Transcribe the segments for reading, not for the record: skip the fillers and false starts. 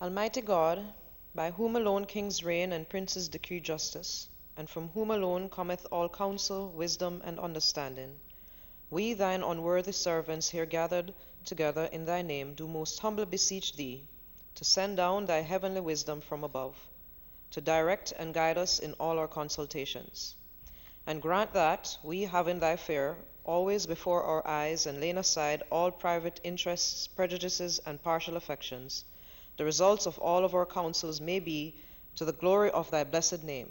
Almighty God, by whom alone kings reign and princes decree justice, and from whom alone cometh all counsel, wisdom, and understanding, we, thine unworthy servants, here gathered together in thy name, do most humbly beseech thee to send down thy heavenly wisdom from above, to direct and guide us in all our consultations. And grant that we, having thy fear always before our eyes, and laying aside all private interests, prejudices, and partial affections, the results of all of our counsels may be to the glory of thy blessed name,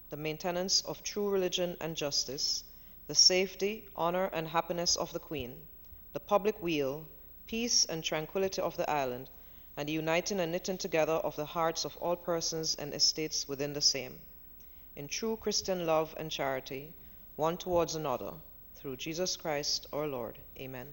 the maintenance of true religion and justice, the safety, honor, and happiness of the Queen, the public weal, peace, and tranquility of the island, and the uniting and knitting together of the hearts of all persons and estates within the same, in true Christian love and charity, one towards another, through Jesus Christ our Lord. Amen.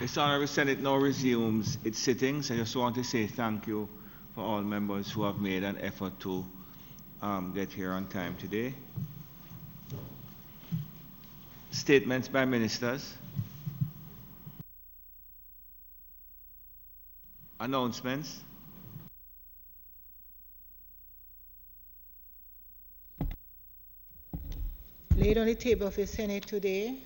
This Honourable Senate now resumes its sittings. I just want to say thank you for all members who have made an effort to get here on time today. Statements by ministers. Announcements. Laid on the table of the Senate today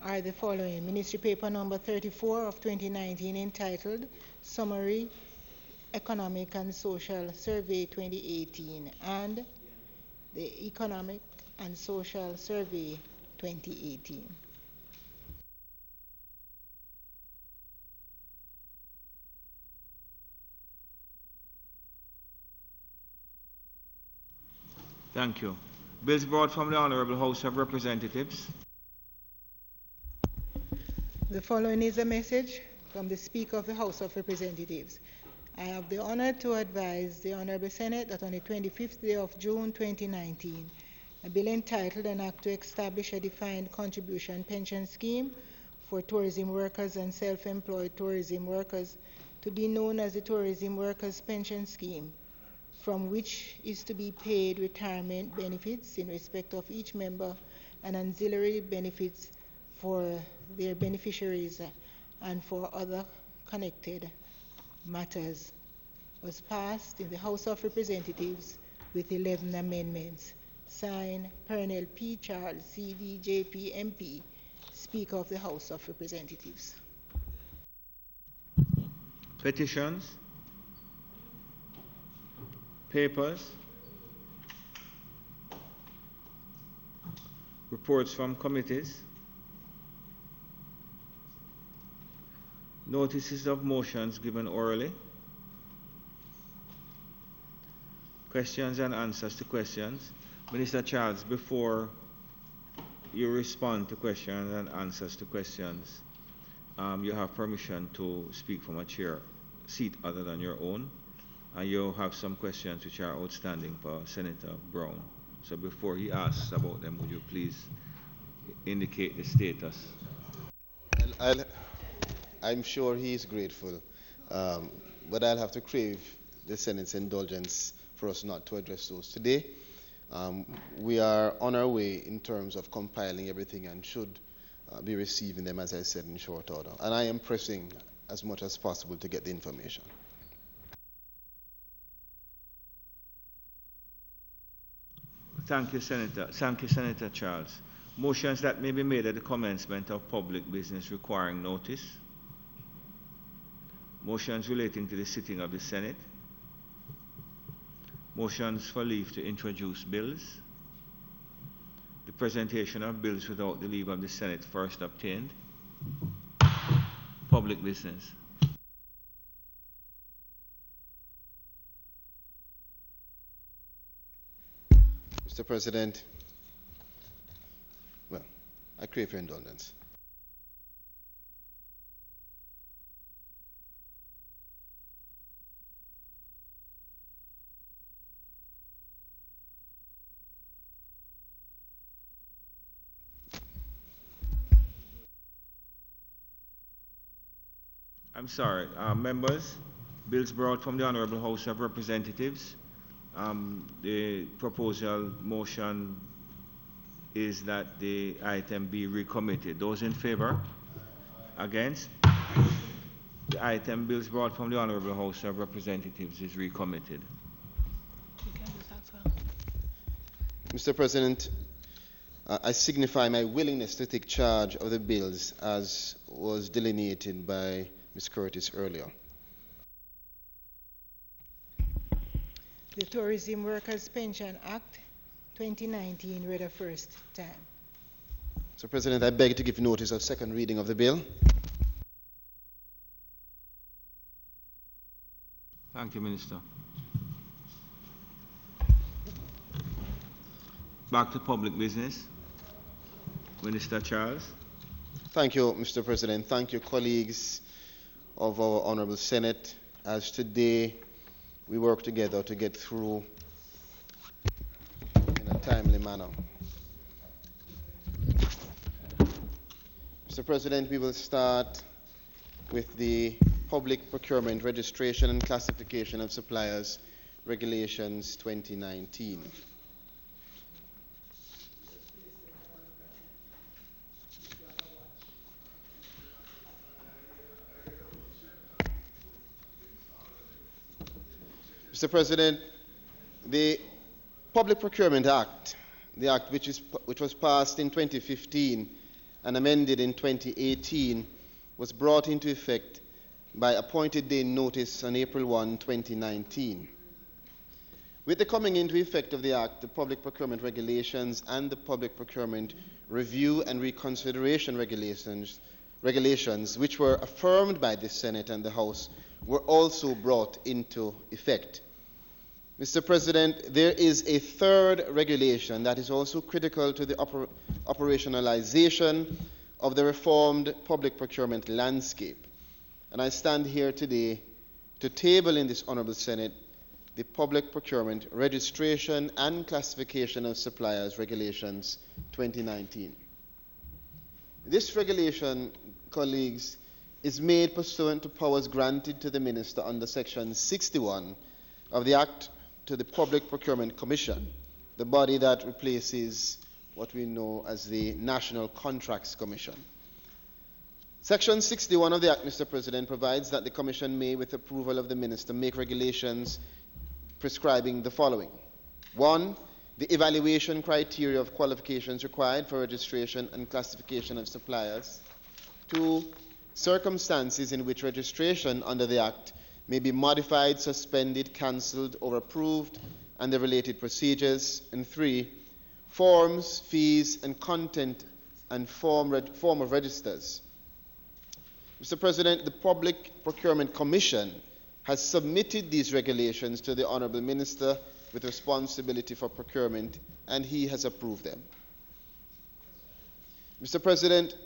are the following: Ministry Paper number 34 of 2019 entitled Summary Economic and Social Survey 2018 and the Economic and Social Survey 2018. Thank you. Bills brought from the Honourable House of Representatives. The following is a message from the Speaker of the House of Representatives. I have the honor to advise the Honourable Senate that on the 25th day of June 2019, a bill entitled An Act to Establish a Defined Contribution Pension Scheme for Tourism Workers and Self-Employed Tourism Workers, to be known as the Tourism Workers Pension Scheme, from which is to be paid retirement benefits in respect of each member and ancillary benefits for their beneficiaries and for other connected matters, was passed in the House of Representatives with 11 amendments. Signed, Pernell P. Charles, CD, JP, MP, Speaker of the House of Representatives. Petitions. Papers. Reports from committees. Notices of motions given orally. Questions and answers to questions. Minister Charles, before you respond to questions and answers to questions, you have permission to speak from a chair seat other than your own. And you have some questions which are outstanding for Senator Brown. So before he asks about them, would you please indicate the status? I'm sure he is grateful, but I'll have to crave the Senate's indulgence for us not to address those today. We are on our way in terms of compiling everything and should be receiving them, as I said, in short order. And I am pressing as much as possible to get the information. Thank you, Senator. Thank you, Senator Charles. Motions that may be made at the commencement of public business requiring notice. Motions relating to the sitting of the Senate. Motions for leave to introduce bills. The presentation of bills without the leave of the Senate first obtained. Public business. Mr. President, well, I crave your indulgence. I'm sorry, members, bills brought from the Honourable House of Representatives. The proposal motion is that the item be recommitted. Those in favor? Against? The item bills brought from the Honourable House of Representatives is recommitted. Mr. President, I signify my willingness to take charge of the bills as was delineated by Ms. Curtis earlier. The Tourism Workers' Pension Act 2019 read a first time. Mr. President, I beg to give notice of second reading of the bill. Thank you, Minister. Back to public business. Minister Charles. Thank you, Mr. President. Thank you, colleagues of our Honourable Senate, as today we work together to get through in a timely manner. Mr. President, we will start with the Public Procurement Registration and Classification of Suppliers Regulations 2019. Mr. President, the Public Procurement Act, the act which was passed in 2015 and amended in 2018, was brought into effect by appointed day notice on April 1, 2019. With the coming into effect of the Act, the Public Procurement Regulations and the Public Procurement Review and Reconsideration Regulations, which were affirmed by the Senate and the House, were also brought into effect. Mr. President, there is a third regulation that is also critical to the operationalization of the reformed public procurement landscape. And I stand here today to table in this Honourable Senate the Public Procurement Registration and Classification of Suppliers Regulations 2019. This regulation, colleagues, is made pursuant to powers granted to the Minister under Section 61 of the Act to the Public Procurement Commission, the body that replaces what we know as the National Contracts Commission. Section 61 of the Act, Mr. President, provides that the Commission may, with approval of the Minister, make regulations prescribing the following. 1. The evaluation criteria of qualifications required for registration and classification of suppliers. 2. Circumstances in which registration under the Act may be modified, suspended, cancelled, or approved, and the related procedures. And 3. Forms, fees, and content and form of registers. Mr. President, the Public Procurement Commission has submitted these regulations to the Honourable Minister with responsibility for procurement, and he has approved them. Mr. President,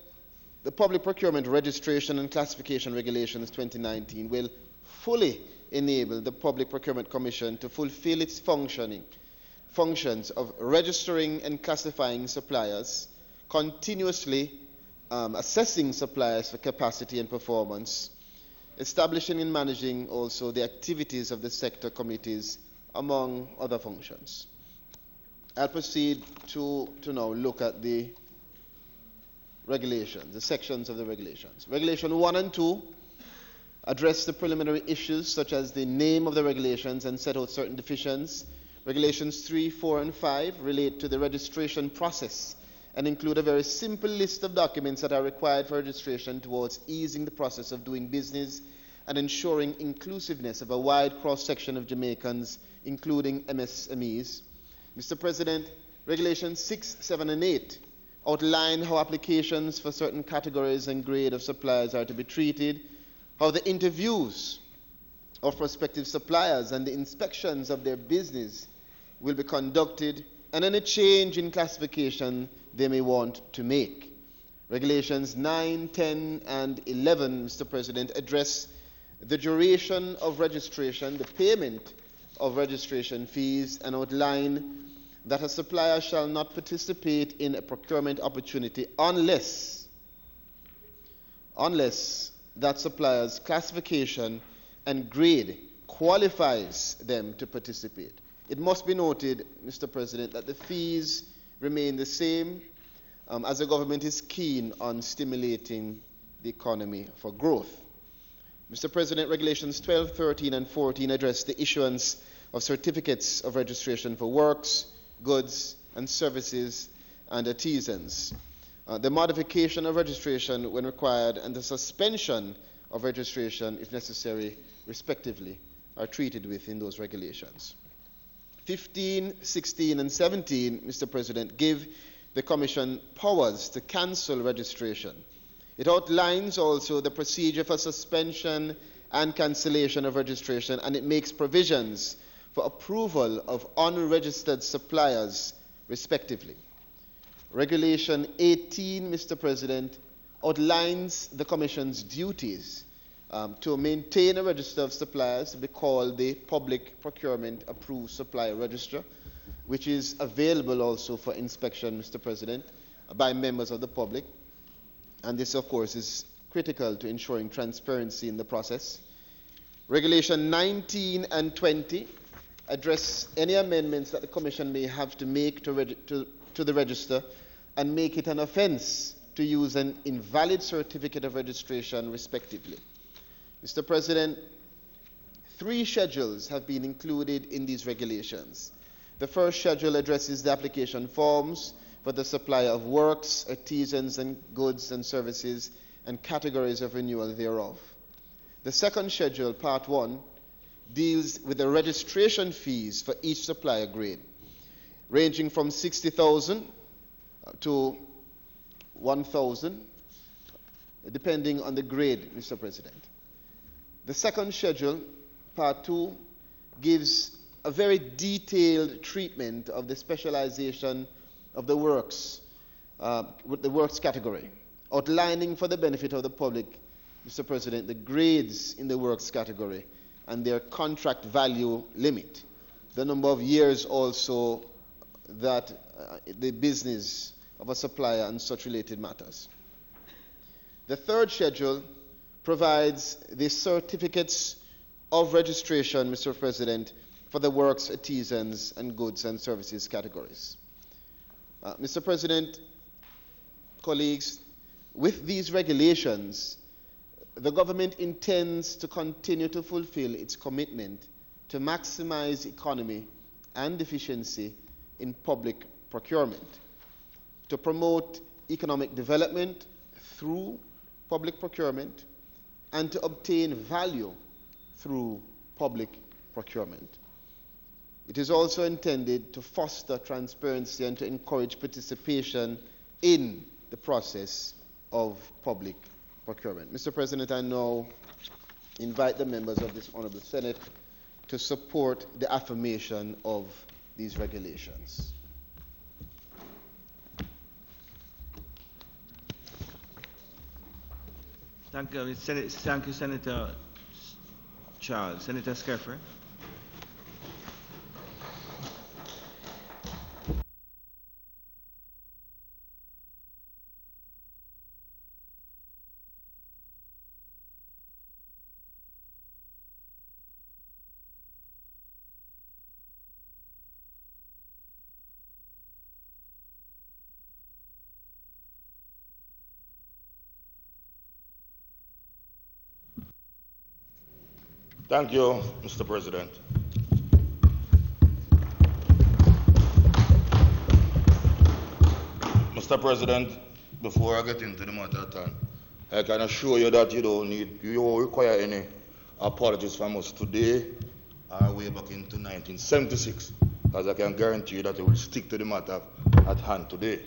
the Public Procurement Registration and Classification Regulations 2019 will fully enable the Public Procurement Commission to fulfill its functions of registering and classifying suppliers, continuously assessing suppliers for capacity and performance, establishing and managing also the activities of the sector committees, among other functions. I'll proceed to now look at the regulations, the sections of the regulations. Regulation 1 and 2 address the preliminary issues such as the name of the regulations and set out certain definitions. Regulations 3, 4, and 5 relate to the registration process and include a very simple list of documents that are required for registration towards easing the process of doing business and ensuring inclusiveness of a wide cross-section of Jamaicans, including MSMEs. Mr. President, Regulations 6, 7, and 8 outline how applications for certain categories and grade of suppliers are to be treated, how the interviews of prospective suppliers and the inspections of their business will be conducted, and any change in classification they may want to make. Regulations 9, 10, and 11, Mr. President, address the duration of registration, the payment of registration fees, and outline that a supplier shall not participate in a procurement opportunity unless that supplier's classification and grade qualifies them to participate. It must be noted, Mr. President, that the fees remain the same as the government is keen on stimulating the economy for growth. Mr. President, Regulations 12, 13, and 14 address the issuance of certificates of registration for works, goods, and services and artisans. The modification of registration when required and the suspension of registration if necessary, respectively, are treated with in those regulations. 15, 16, and 17, Mr. President, give the Commission powers to cancel registration. It outlines also the procedure for suspension and cancellation of registration, and it makes provisions for approval of unregistered suppliers, respectively. Regulation 18, Mr. President, outlines the Commission's duties to maintain a register of suppliers to be called the Public Procurement Approved Supplier Register, which is available also for inspection, Mr. President, by members of the public. And this, of course, is critical to ensuring transparency in the process. Regulation 19 and 20 address any amendments that the Commission may have to make to the register and make it an offense to use an invalid certificate of registration, respectively. Mr. President, 3 schedules have been included in these regulations. The first schedule addresses the application forms for the supply of works, artisans, and goods and services, and categories of renewal thereof. The second schedule, Part 1, deals with the registration fees for each supplier grade, ranging from 60,000 to 1,000, depending on the grade, Mr. President. The second schedule, Part 2, gives a very detailed treatment of the specialization of the works, with the works category, outlining for the benefit of the public, Mr. President, the grades in the works category and their contract value limit, the number of years also that the business of a supplier and such related matters. The third schedule provides the certificates of registration, Mr. President, for the works, artisans, and goods and services categories. Mr. President, colleagues, with these regulations, the government intends to continue to fulfill its commitment to maximize economy and efficiency in public procurement, to promote economic development through public procurement, and to obtain value through public procurement. It is also intended to foster transparency and to encourage participation in the process of public procurement. Mr. President, I now invite the members of this Honourable Senate to support the affirmation of these regulations. Thank you, Senator Charles. Senator Skeffrey. Thank you, Mr. President. Mr. President, before I get into the matter at hand, I can assure you that you won't require any apologies from us today or way back into 1976, as I can guarantee you that we will stick to the matter at hand today.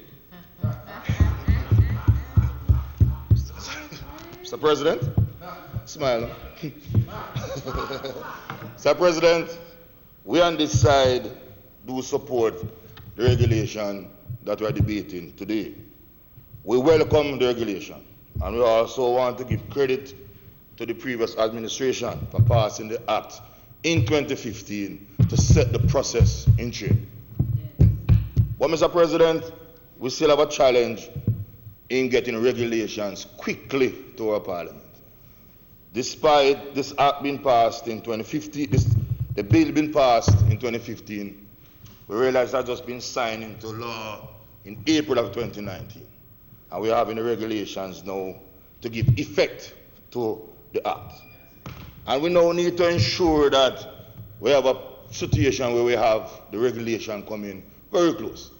Mr. President, smile. Mr. President, we on this side do support the regulation that we are debating today. We welcome the regulation, and we also want to give credit to the previous administration for passing the Act in 2015 to set the process in train. But Mr. President, we still have a challenge in getting regulations quickly to our Parliament. Despite this Act being passed in 2015, the bill being passed in 2015, we realize that just been signed into law in April of 2019. And we are having the regulations now to give effect to the Act. And we now need to ensure that we have a situation where we have the regulation coming very close.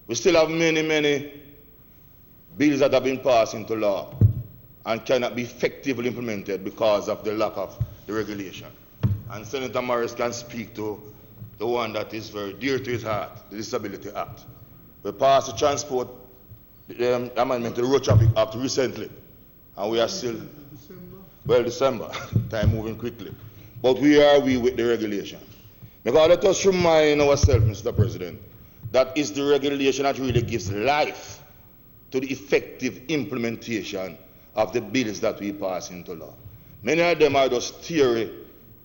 We still have many bills that have been passed into law and cannot be effectively implemented because of the lack of the regulation. And Senator Morris can speak to the one that is very dear to his heart, the Disability Act. We passed the transport amendment to the Road Traffic Act recently, and we are still, December, time moving quickly. But we are with the regulation. Because let us remind ourselves, Mr. President, that is the regulation that really gives life to the effective implementation of the bills that we pass into law. Many of them are just theory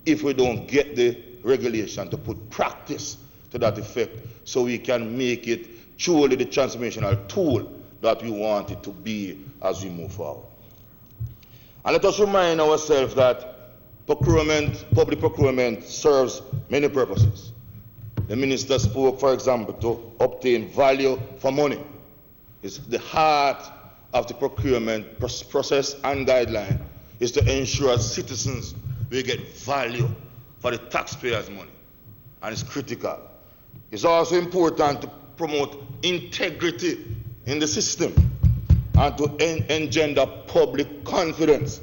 if we don't get the regulation to put practice to that effect so we can make it truly the transformational tool that we want it to be as we move forward. And let us remind ourselves that public procurement serves many purposes. The minister spoke, for example, to obtain value for money. It's the heart of the procurement process and guideline is to ensure citizens will get value for the taxpayers' money, and it's critical. It's also important to promote integrity in the system and to engender public confidence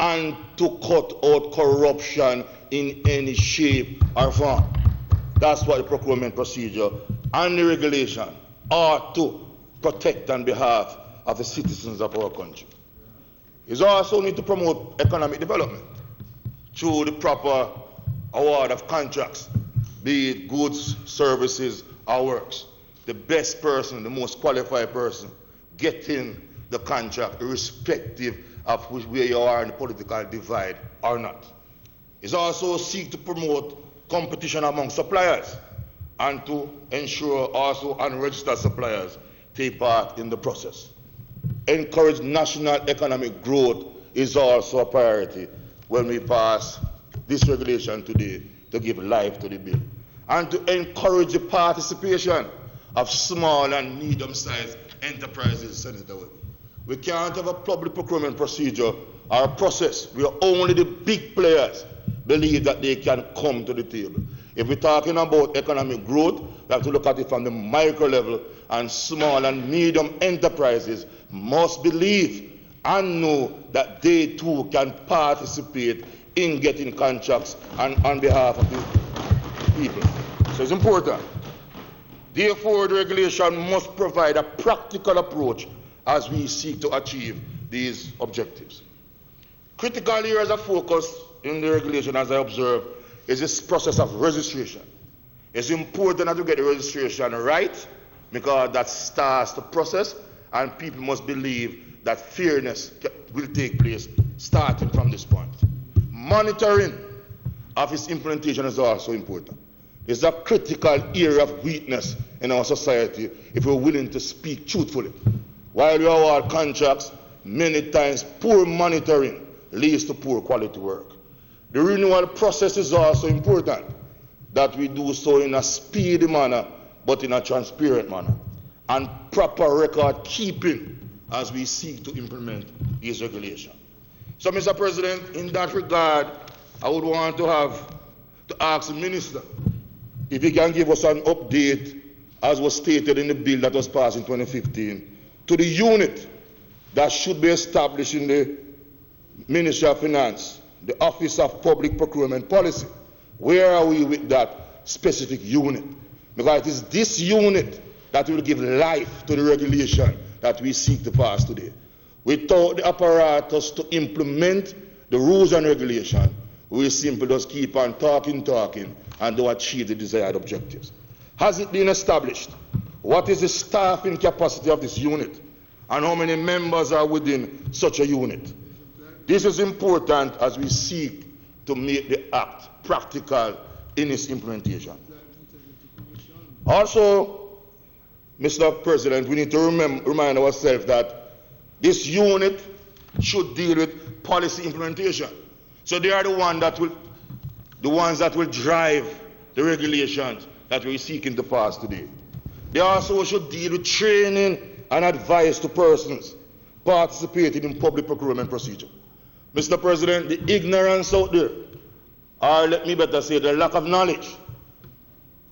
and to cut out corruption in any shape or form. That's what the procurement procedure and the regulation are to protect on behalf of the citizens of our country. It's also need to promote economic development through the proper award of contracts, be it goods, services, or works. The best person, the most qualified person, getting the contract irrespective of where you are in the political divide or not. It's also seek to promote competition among suppliers and to ensure also unregistered suppliers take part in the process. Encourage national economic growth is also a priority when we pass this regulation today to give life to the bill. And to encourage the participation of small and medium-sized enterprises, Senator Webb. We can't have a public procurement procedure or a process where only the big players believe that they can come to the table. If we're talking about economic growth, we have to look at it from the micro level, and small and medium enterprises must believe and know that they too can participate in getting contracts and on behalf of the people. So it's important. Therefore, the regulation must provide a practical approach as we seek to achieve these objectives. Critical areas of focus in the regulation, as I observe, is this process of registration. It's important that we get the registration right because that starts the process, and people must believe that fairness will take place starting from this point. Monitoring of its implementation is also important. It's a critical area of weakness in our society if we're willing to speak truthfully. While we award contracts, many times poor monitoring leads to poor quality work. The renewal process is also important, that we do so in a speedy manner, but in a transparent manner, and proper record keeping as we seek to implement these regulations. So, Mr. President, in that regard, I would want to ask the Minister if he can give us an update, as was stated in the bill that was passed in 2015, to the unit that should be established in the Ministry of Finance, the Office of Public Procurement Policy. Where are we with that specific unit? Because it is this unit that will give life to the regulation that we seek to pass today. Without the apparatus to implement the rules and regulation, we simply just keep on talking, and don't achieve the desired objectives. Has it been established? What is the staffing capacity of this unit? And how many members are within such a unit? This is important as we seek to make the Act practical in its implementation. Also, Mr. President, we need to remind ourselves that this unit should deal with policy implementation. So they are the ones that will drive the regulations that we're seeking to pass today. They also should deal with training and advice to persons participating in public procurement procedure. Mr. President, the ignorance out there, or let me better say the lack of knowledge,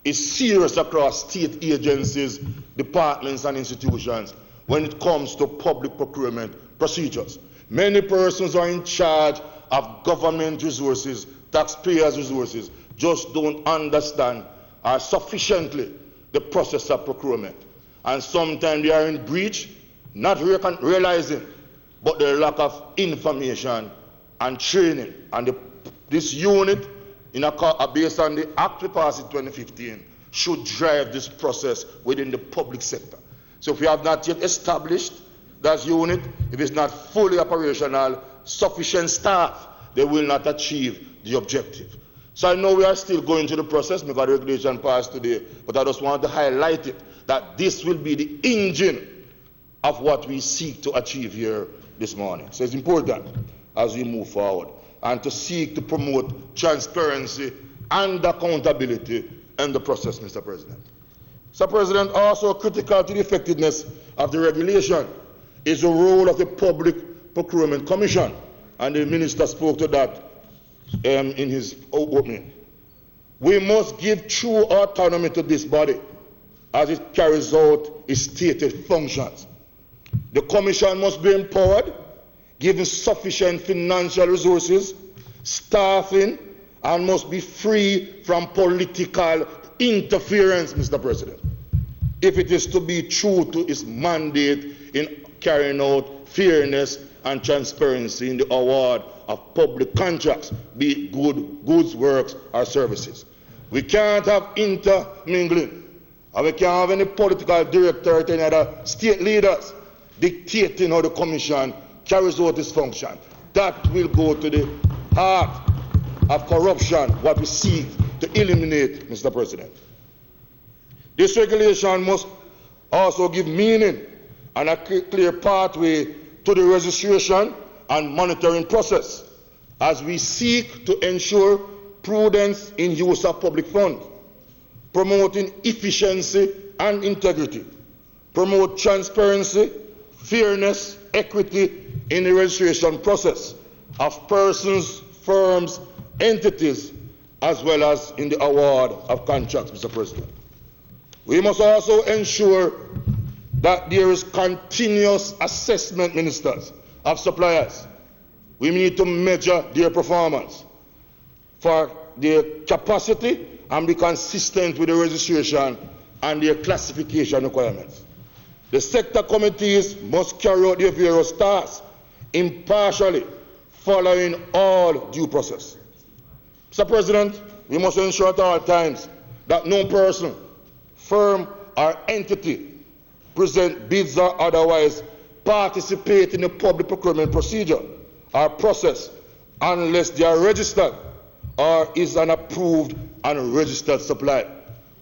is serious across state agencies, departments, and institutions when it comes to public procurement procedures. Many persons are in charge of government resources, taxpayers' resources, just don't understand sufficiently the process of procurement. And sometimes they are in breach, not realizing, but the lack of information and training. And this unit, based on the Act we passed in 2015, should drive this process within the public sector. So if we have not yet established that unit, if it's not fully operational, sufficient staff, they will not achieve the objective. So I know we are still going through the process because the regulation passed today, but I just want to highlight it, that this will be the engine of what we seek to achieve here this morning. So it's important as we move forward and to seek to promote transparency and accountability in the process, Mr. President. Mr. President, also critical to the effectiveness of the regulation is the role of the Public Procurement Commission, and the Minister spoke to that in his opening. We must give true autonomy to this body as it carries out its stated functions. The Commission must be empowered, given sufficient financial resources, staffing, and must be free from political interference, Mr. President, if it is to be true to its mandate in carrying out fairness and transparency in the award of public contracts, be it goods, works, or services. We can't have intermingling, and we can't have any political director or any other state leaders dictating how the Commission carries out its function. That will go to the heart of corruption, what we seek to eliminate, Mr. President. This regulation must also give meaning and a clear pathway to the registration and monitoring process as we seek to ensure prudence in use of public funds, promoting efficiency and integrity, promote transparency, fairness, equity in the registration process of persons, firms, entities, as well as in the award of contracts, Mr. President. We must also ensure that there is continuous assessment, ministers, of suppliers. We need to measure their performance for their capacity and be consistent with the registration and their classification requirements. The sector committees must carry out their various tasks impartially, following all due process. Mr. President, we must ensure at all times that no person, firm, or entity present bids or otherwise participate in the public procurement procedure or process unless they are registered or is an approved and registered supplier.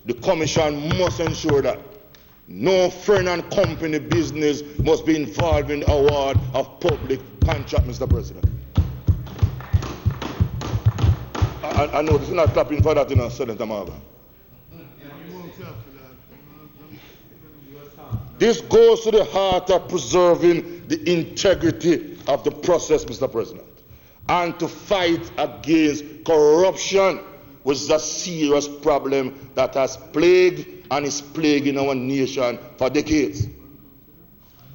The Commission must ensure that no friend and company business must be involved in the award of public contract, Mr. President. I know this is not clapping for that, Senator Marvin. This goes to the heart of preserving the integrity of the process, Mr. President, and to fight against corruption, which is a serious problem that has plagued and is plaguing our nation for decades.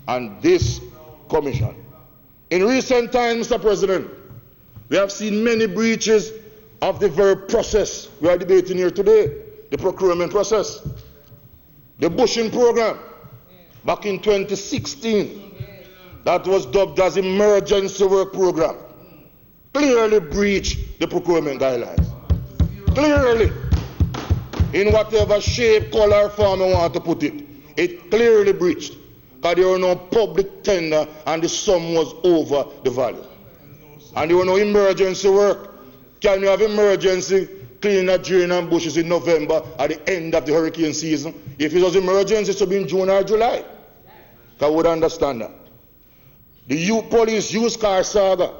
And this Commission, in recent times, Mr. President, we have seen many breaches of the very process we are debating here today, the procurement process. The bushing program back in 2016, that was dubbed as emergency work program, clearly breached the procurement guidelines. Clearly, in whatever shape, color, form you want to put it. It clearly breached because there were no public tender and the sum was over the value. And there were no emergency work. Can you have emergency cleaning a drain and bushes in November at the end of the hurricane season? If it was emergency, it should be in June or July. I would understand that. The police used car saga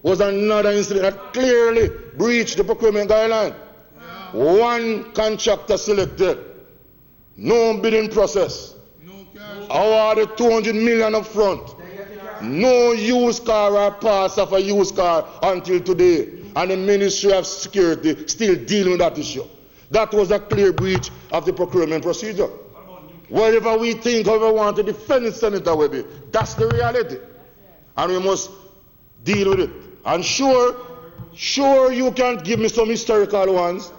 was another incident that clearly breached the procurement guideline. One contractor selected, no bidding process, awarded 200 million up front, no used car or parts of a used car until today, and the Ministry of Security still dealing with that issue. That was a clear breach of the procurement procedure. Whatever we think, however we want to defend it, Senator Webby, that's the reality. And we must deal with it. And sure you can give me some historical ones,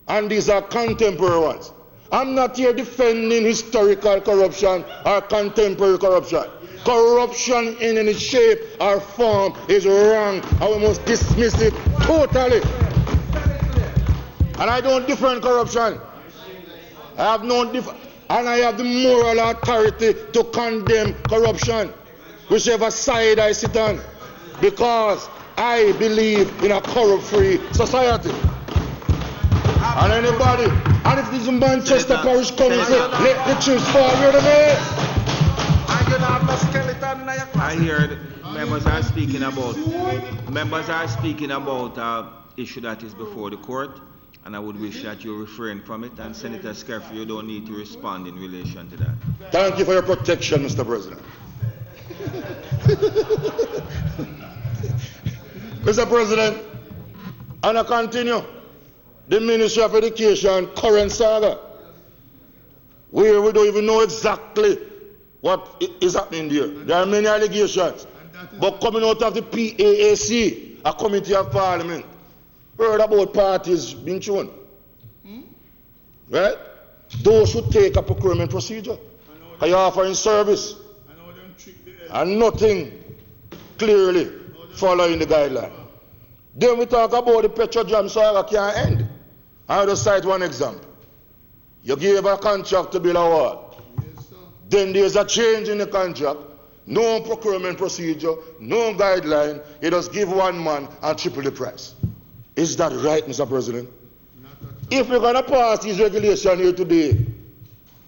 and these are contemporary ones. I'm not here defending historical corruption or contemporary corruption. Corruption in any shape or form is wrong, and we must dismiss it totally. And I don't defend corruption. I have no and I have the moral authority to condemn corruption, whichever side I sit on, because I believe in a corrupt-free society. And anybody, and if this Manchester Parish Council, let the chips fall here today. I hear members are speaking about issue that is before the court, and I would wish that you refrain from it. And Senator Scarfe, you don't need to respond in relation to that. Thank you for your protection, Mr. President. Mr. President, and I continue. The Ministry of Education current saga, where we don't even know exactly what is happening there. There are many allegations, but coming out of the PAAC, a Committee of Parliament, heard about parties being shown. Right? Those who take a procurement procedure, are you offering service, and nothing clearly following the guideline. Then we talk about the Petroleum saga can't end. I'll just cite one example. You gave a contract to build a wall. Then there's a change in the contract, no procurement procedure, no guideline. You just give one man and triple the price. Is that right, Mr. President? If we're going to pass these regulations here today,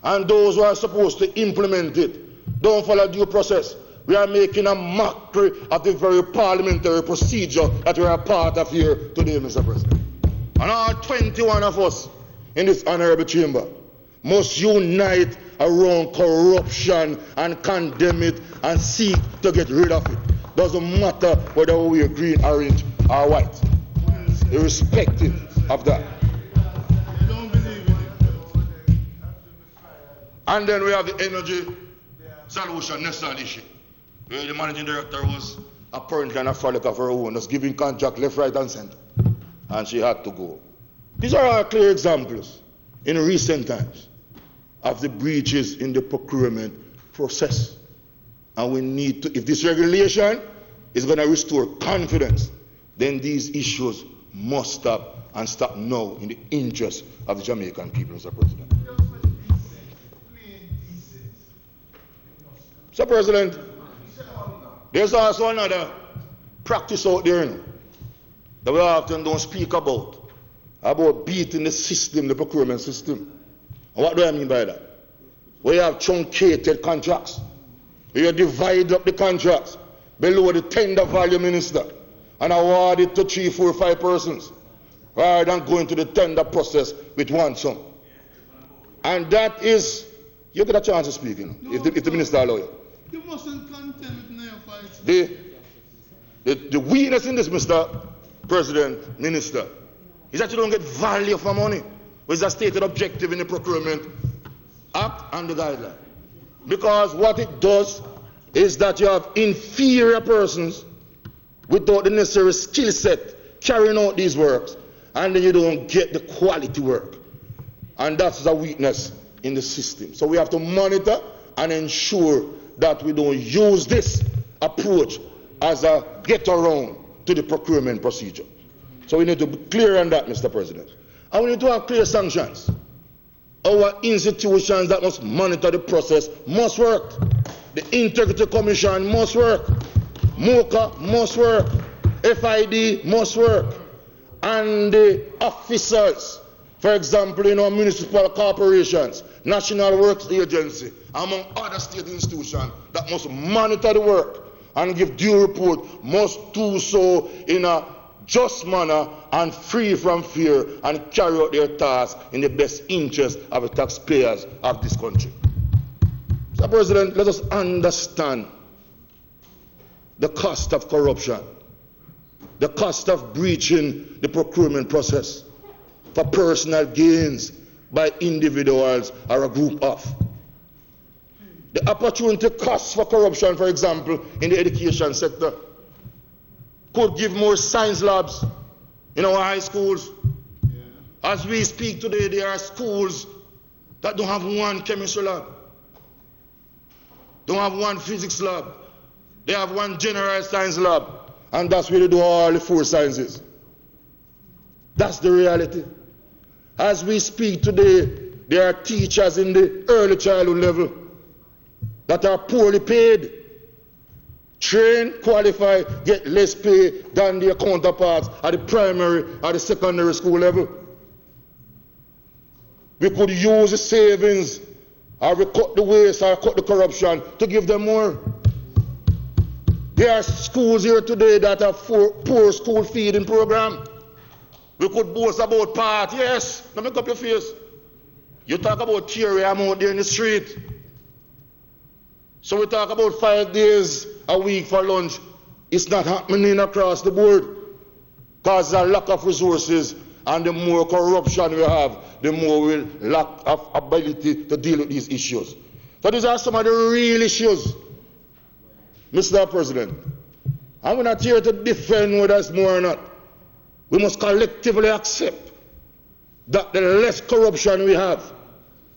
and those who are supposed to implement it don't follow due process, we are making a mockery of the very parliamentary procedure that we are part of here today, Mr. President. And all 21 of us in this honourable chamber must unite around corruption and condemn it and seek to get rid of it. Doesn't matter whether we are green, orange, or white, irrespective of that. And then we have the energy solution national issue, where the managing director was apparently an frolic of her own, just giving contract left, right, and center. And she had to go. These are all clear examples in recent times of the breaches in the procurement process. And we need to, if this regulation is going to restore confidence, then these issues must stop, and stop now, in the interest of the Jamaican people, Mr. President. Mr. President, there's also another practice out there, you know, that we often don't speak about beating the system, the procurement system. And what do I mean by that? We have truncated contracts. You divide up the contracts below the tender value, Minister, and award it to 3, 4, 5 persons, rather than going to the tender process with one sum. And that is, you get a chance to speak, you know, no, if the minister allows you. You mustn't contend with neophytes. The weakness in this, Mr. President, Minister, is that you don't get value for money, which is a stated objective in the Procurement Act and the guideline. Because what it does is that you have inferior persons without the necessary skill set carrying out these works, and then you don't get the quality work. And that's a weakness in the system. So we have to monitor and ensure that we don't use this approach as a get around to the procurement procedure. So we need to be clear on that, Mr. President. And we need to have clear sanctions. Our institutions that must monitor the process must work. The Integrity Commission must work. MOCA must work. FID must work. And the officers, for example, in our municipal corporations, National Works Agency, among other state institutions that must monitor the work and give due report, must do so in a just manner and free from fear, and carry out their tasks in the best interest of the taxpayers of this country. Mr. President, let us understand the cost of corruption, the cost of breaching the procurement process for personal gains by individuals or a group of. The opportunity costs for corruption, for example, in the education sector, could give more science labs in our high schools. As we speak today, there are schools that don't have one chemistry lab, don't have one physics lab. They have one general science lab, and that's where they do all the 4 sciences. That's the reality. As we speak today, there are teachers in the early childhood level that are poorly paid, train, qualify, get less pay than their counterparts at the primary or the secondary school level. We could use the savings, or we cut the waste, or cut the corruption to give them more. There are schools here today that have poor school feeding program. We could boast about part, yes, now make up your face. You talk about theory, I'm out there in the street. So we talk about 5 days a week for lunch. It's not happening across the board because there's a lack of resources, and the more corruption we have, the more we'll lack of ability to deal with these issues. So these are some of the real issues, Mr. President. I'm not here to defend whether it's more or not. We must collectively accept that the less corruption we have,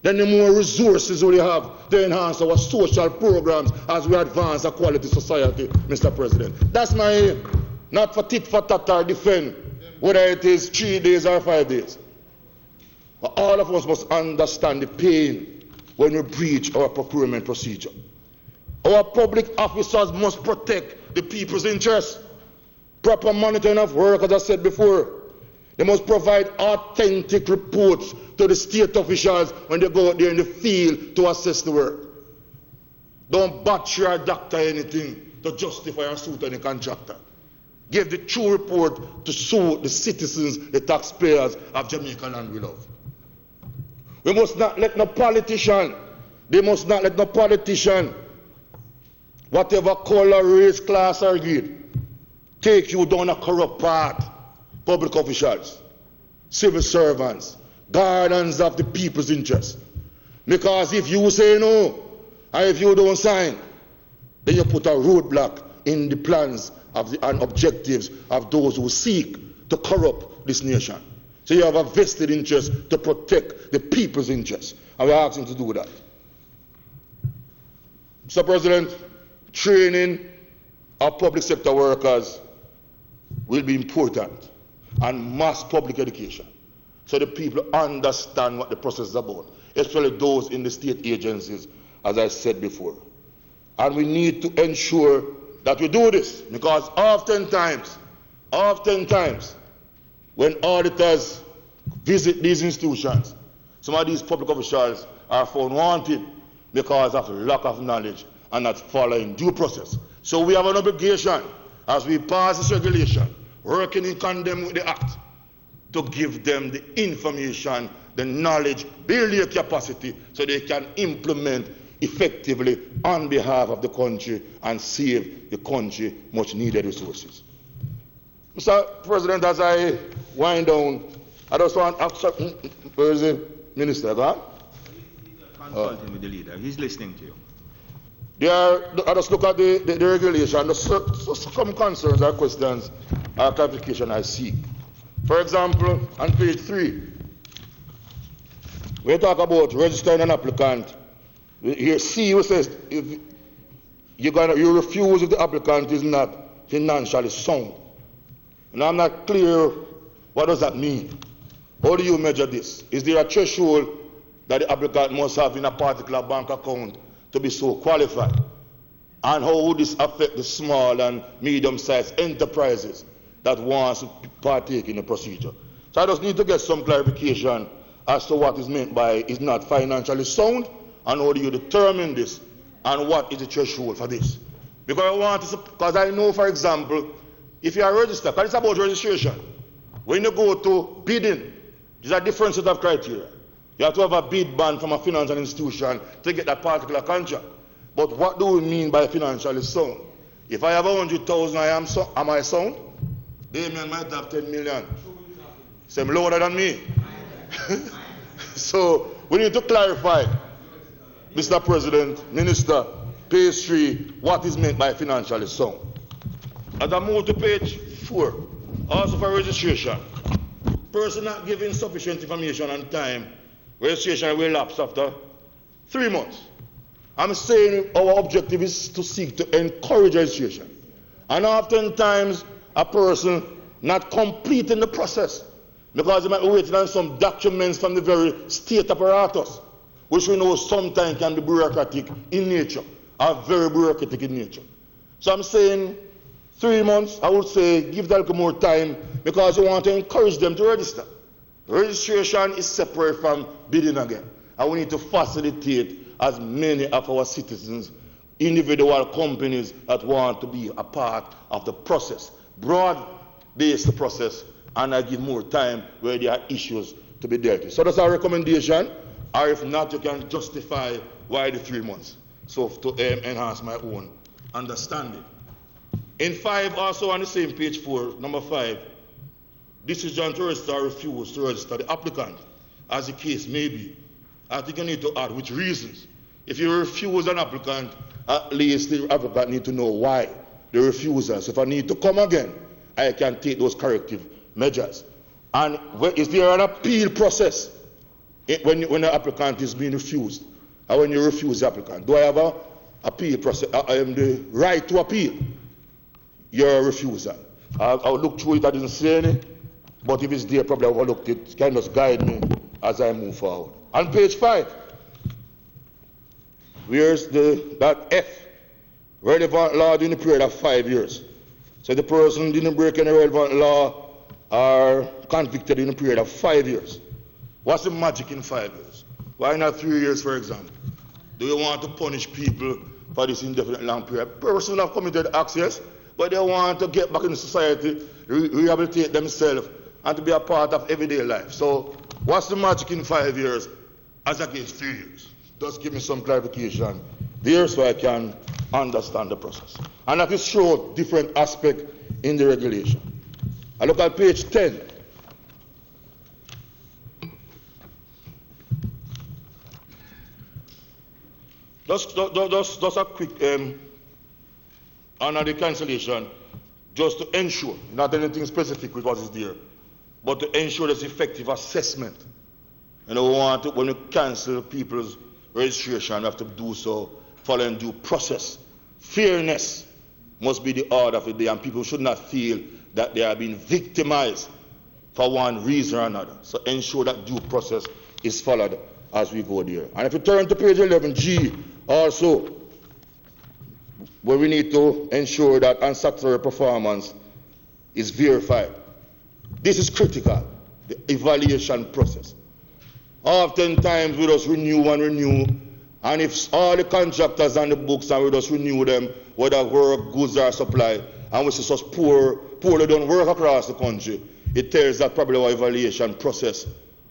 then the more resources we have to enhance our social programs as we advance a quality society, Mr. President. That's my aim. Not for tit for tat or defend whether it is 3 days or 5 days. But all of us must understand the pain when we breach our procurement procedure. Our public officers must protect the people's interests. Proper monitoring of work, as I said before. They must provide authentic reports to the state officials when they go out there in the field to assess the work. Don't butcher or doctor anything to justify or suit any contractor. Give the true report to suit the citizens, the taxpayers of Jamaica land we love. We must not let no politician, whatever color, race, class, or grade, take you down a corrupt path. Public officials, civil servants, guardians of the people's interests. Because if you say no, and if you don't sign, then you put a roadblock in the plans of and objectives of those who seek to corrupt this nation. So you have a vested interest to protect the people's interests, and we're asking to do that. Mr. President, training our public sector workers will be important, and mass public education, so the people understand what the process is about, especially those in the state agencies, as I said before. And we need to ensure that we do this, because oftentimes, when auditors visit these institutions, some of these public officials are found wanted because of lack of knowledge and not following due process. So we have an obligation, as we pass this regulation, working in tandem with the Act, to give them the information, the knowledge, build their capacity so they can implement effectively on behalf of the country and save the country much needed resources. Mr. President, as I wind down, I just want to ask, where is the minister gone? Consulting with the leader. He's listening to you. I just look at the regulation, some concerns or questions or clarification I seek. For example, on page 3, we talk about registering an applicant. Here C says if you refuse if the applicant is not financially sound. And I'm not clear what does that mean. How do you measure this? Is there a threshold that the applicant must have in a particular bank account to be so qualified? And how would this affect the small and medium-sized enterprises that want to partake in the procedure? So I just need to get some clarification as to what is meant by is not financially sound, and how do you determine this, and what is the threshold for this? Because I know, for example, if you are registered, because it's about registration, when you go to bidding, there's a different set of criteria. You have to have a bid ban from a financial institution to get that particular contract. But what do we mean by financially sound? If I have 100,000, am I sound? Damien might have 10 million. Same lower than me. So we need to clarify, Mr. President, Minister, page 3, what is meant by financially sound. As I move to page 4, also for registration, person not giving sufficient information on time, registration will lapse after 3 months. I'm saying our objective is to seek to encourage registration. And oftentimes, a person not completing the process because they might be waiting on some documents from the very state apparatus, which we know sometimes can be bureaucratic in nature, or very bureaucratic in nature. So I'm saying 3 months, I would say give them more time because we want to encourage them to register. Registration is separate from bidding again. And we need to facilitate as many of our citizens, individual companies that want to be a part of the process. Broad-based the process, and I give more time where there are issues to be dealt with. So that's our recommendation, or if not, you can justify why the 3 months. So to enhance my own understanding. In 5, also on the same page 4, number 5, decision to register or refuse to register the applicant, as the case may be. I think you need to add which reasons. If you refuse an applicant, at least the applicant need to know why the refusal. So if I need to come again, I can take those corrective measures. And is there an appeal process when the applicant is being refused, or when you refuse the applicant? Do I have an appeal process? I am the right to appeal your refusal. I'll look through it. I didn't say any, but if it's there, probably I overlooked it. Can just guide me as I move forward. On page 5, where's that F? Relevant law during the period of 5 years. So the person didn't break any relevant law or convicted in a period of 5 years. What's the magic in 5 years? Why not 3 years, for example? Do you want to punish people for this indefinite long period? Persons have committed acts, yes, but they want to get back in society, rehabilitate themselves, and to be a part of everyday life. So what's the magic in 5 years as against 3 years? Just give me some clarification there so I can understand the process. And that is shown different aspects in the regulation. I look at page 10. Just a quick under the cancellation, just to ensure, not anything specific with what is there, but to ensure there's effective assessment. And we want to, when we cancel people's registration, we have to do so following due process. Fairness must be the order of the day, and people should not feel that they are being victimized for one reason or another. So ensure that due process is followed as we go there. And if you turn to page 11G, also, where we need to ensure that unsatisfactory performance is verified. This is critical, the evaluation process. Oftentimes we just renew and renew, and if all the contractors on the books and we just renew them, whether work, goods or supply, and we see such poorly done work across the country, it tells that probably our evaluation process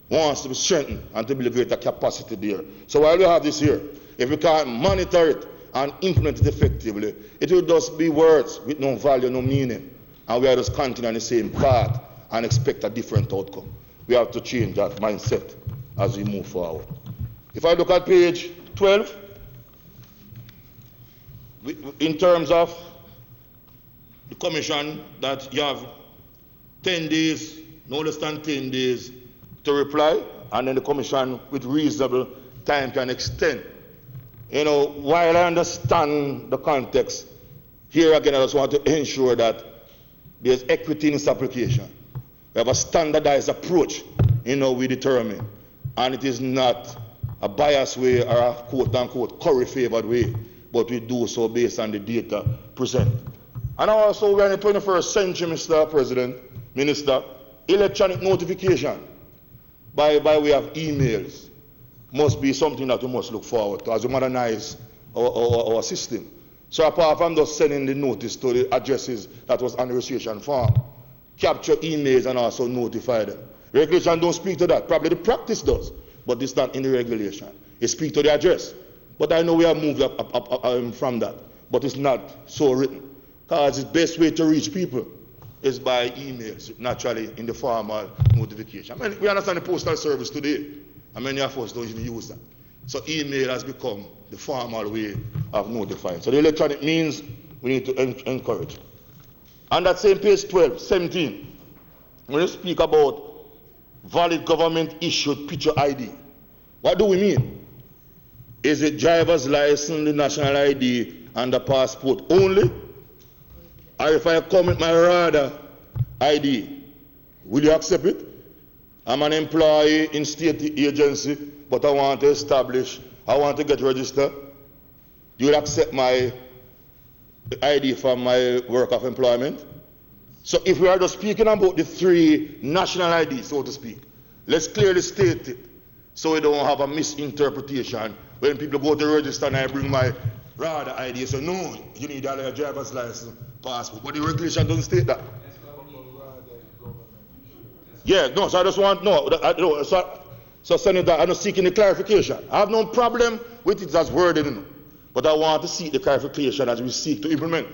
wants to be strengthened and to build greater capacity there. So while we have this here, if we can't monitor it and implement it effectively, it will just be words with no value, no meaning, and we are just continuing on the same path and expect a different outcome. We have to change that mindset as we move forward. If I look at page 12, in terms of the commission, that you have 10 days, no less than 10 days to reply, and then the commission with reasonable time can extend. You know, while I understand the context, here again I just want to ensure that there's equity in this application. We have a standardized approach in how we determine, and it is not a biased way or a quote-unquote curry-favored way, but we do so based on the data present. And also, we're in the 21st century, Mr. President, Minister, electronic notification by way of emails must be something that we must look forward to as we modernize our system. So apart from just sending the notice to the addresses that was on the registration form, capture emails and also notify them. Regulation don't speak to that. Probably the practice does, but it's not in the regulation. It speaks to the address. But I know we have moved up from that, but it's not so written. Because the best way to reach people is by emails, naturally in the formal notification. I mean, we understand the postal service today, and many of us don't even use that. So email has become the formal way of notifying. So the electronic means we need to encourage. On that same page 12, 17, when you speak about valid government issued picture ID, what do we mean? Is it driver's license, the national ID, and the passport only? Or if I come with my RADA ID, will you accept it? I'm an employee in state agency, but I want to get registered. You will accept my ID from my work of employment? So if we are just speaking about the three national IDs, so to speak, let's clearly state it so we don't have a misinterpretation. When people go to register and I bring my RADA ID, say, no, you need a driver's license, passport. But the regulation doesn't state that. Yeah, no, so I just want, so Senator, I'm not seeking the clarification. I have no problem with it as worded, but I want to seek the clarification as we seek to implement.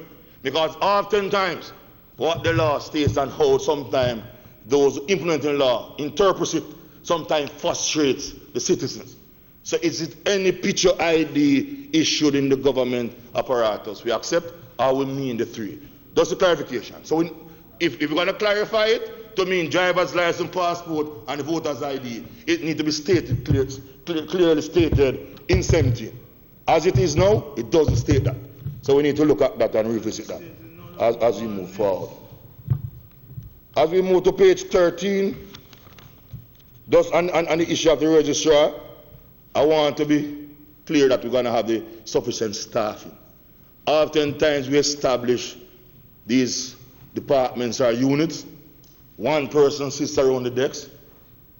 Because oftentimes, what the law states and how sometimes those implementing law interpret it, sometimes frustrates the citizens. So is it any picture ID issued in the government apparatus we accept, or we mean the three? That's the clarification. So if we're going to clarify it to mean driver's license, passport, and voter's ID, it needs to be stated, clearly stated in 17. As it is now, it doesn't state that. So we need to look at that and revisit that as we move forward. As we move to page 13, just on the issue of the registrar, I want to be clear that we're going to have the sufficient staffing. Oftentimes we establish these departments or units, one person sits around the desk,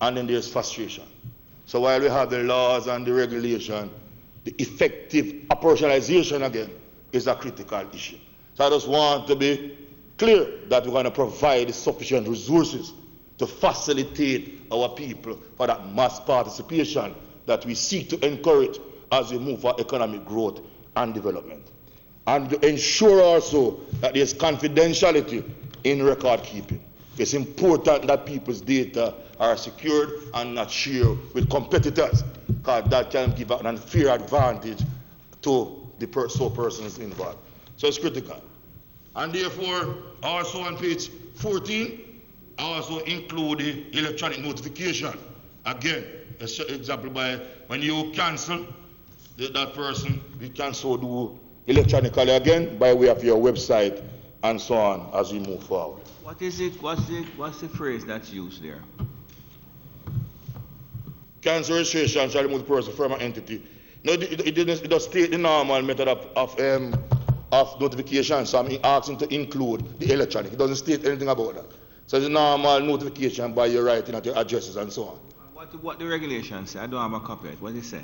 and then there's frustration. So while we have the laws and the regulation, the effective operationalization again is a critical issue. So I just want to be clear that we're going to provide sufficient resources to facilitate our people for that mass participation that we seek to encourage as we move for economic growth and development. And to ensure also that there's confidentiality in record keeping. It's important that people's data are secured and not shared with competitors, because that can give an unfair advantage to the persons involved. So it's critical. And therefore, also on page 14, I also include the electronic notification. Again, example by when you cancel that person, you can so do electronically again by way of your website and so on as we move forward. What is it? What's the phrase that's used there? Cancel registration shall remove the person from an entity. No, it does state the normal method of notification, so I'm asking to include the electronic. It doesn't state anything about that. So it's a normal notification by your writing at your addresses and so on. What the regulations say? I don't have a copy of it. What does it say?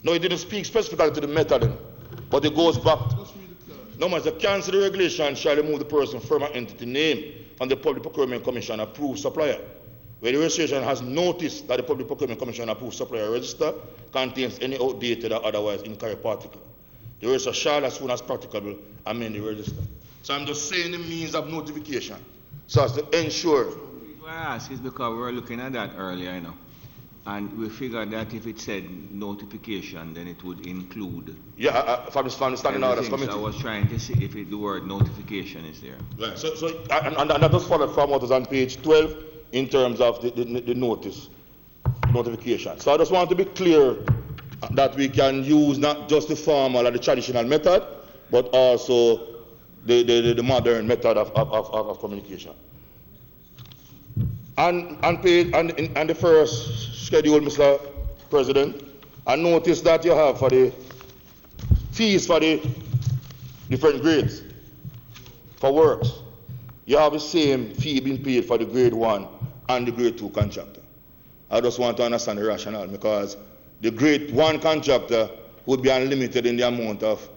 No, it didn't speak specifically to the method, but it goes back. No, man, the cancel the regulation shall remove the person from an entity name on the Public Procurement Commission approved supplier, where the registration has noticed that the Public Procurement Commission approved supplier register contains any outdated or otherwise incorrect particle. The register shall, as soon as practicable, amend the register. So I'm just saying the means of notification, so as to ensure. What I ask is because we were looking at that earlier, and we figured that if it said notification, then it would include. Yeah, from the standing orders committee. So I was trying to see if the word notification is there. Right. And that just followed from what was on page 12 in terms of the notification. So I just want to be clear that we can use not just the formal or the traditional method, but also the modern method of communication. And the first schedule, Mr. President, I noticed that you have for the fees for the different grades for works. You have the same fee being paid for the grade 1 and the grade 2 contractor. I just want to understand the rationale, because the grade 1 contractor would be unlimited in the amount of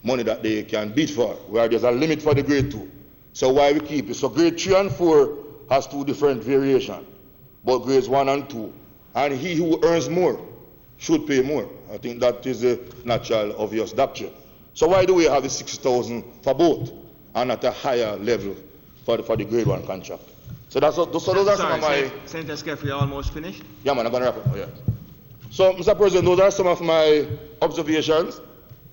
money that they can bid for, where there's a limit for the grade 2. So why we keep it? So grade 3 and 4 has 2 different variations, but grades 1 and 2, and he who earns more should pay more. I think that is a natural, obvious doctrine. So why do we have the 60,000 for both and at a higher level for the grade 1 contract? So those are some of my... Senator Scaffery, you're almost finished? Yeah, man, I'm going to wrap up. Yeah. So, Mr. President, those are some of my observations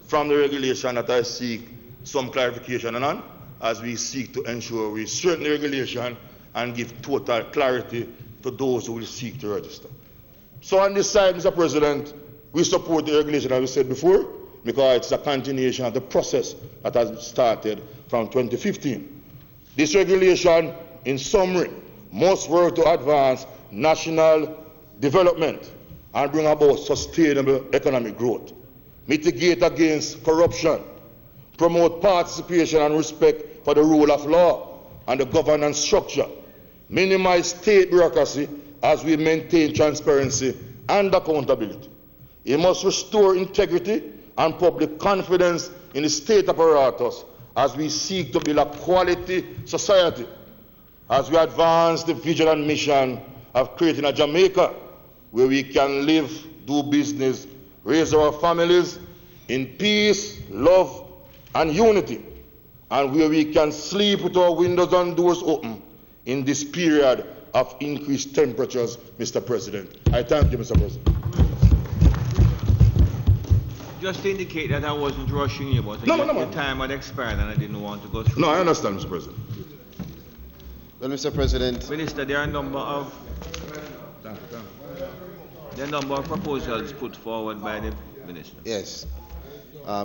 from the regulation that I seek some clarification on, as we seek to ensure we strengthen the regulation and give total clarity to those who will seek to register. So on this side, Mr. President, we support the regulation, as we said before, because it's a continuation of the process that has started from 2015. This regulation, in summary, must work to advance national development and bring about sustainable economic growth, mitigate against corruption, promote participation and respect for the rule of law and the governance structure, minimize state bureaucracy as we maintain transparency and accountability. It must restore integrity and public confidence in the state apparatus as we seek to build a quality society, as we advance the vision and mission of creating a Jamaica where we can live, do business, raise our families in peace, love, and unity, and where we can sleep with our windows and doors open in this period of increased temperatures, Mr. President. I thank you, Mr. President. Just to indicate that I wasn't rushing you, but the time had expired and I didn't want to go through. No, I understand, Mr. President. Well, Mr. President. Minister, there are a number of proposals put forward by the Minister. Yes.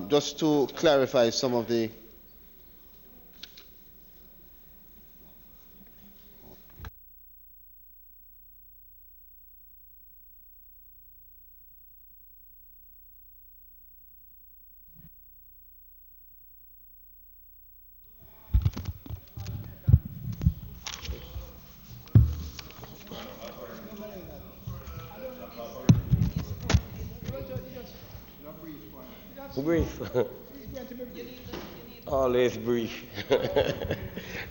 Just to clarify some of the brief. Always brief.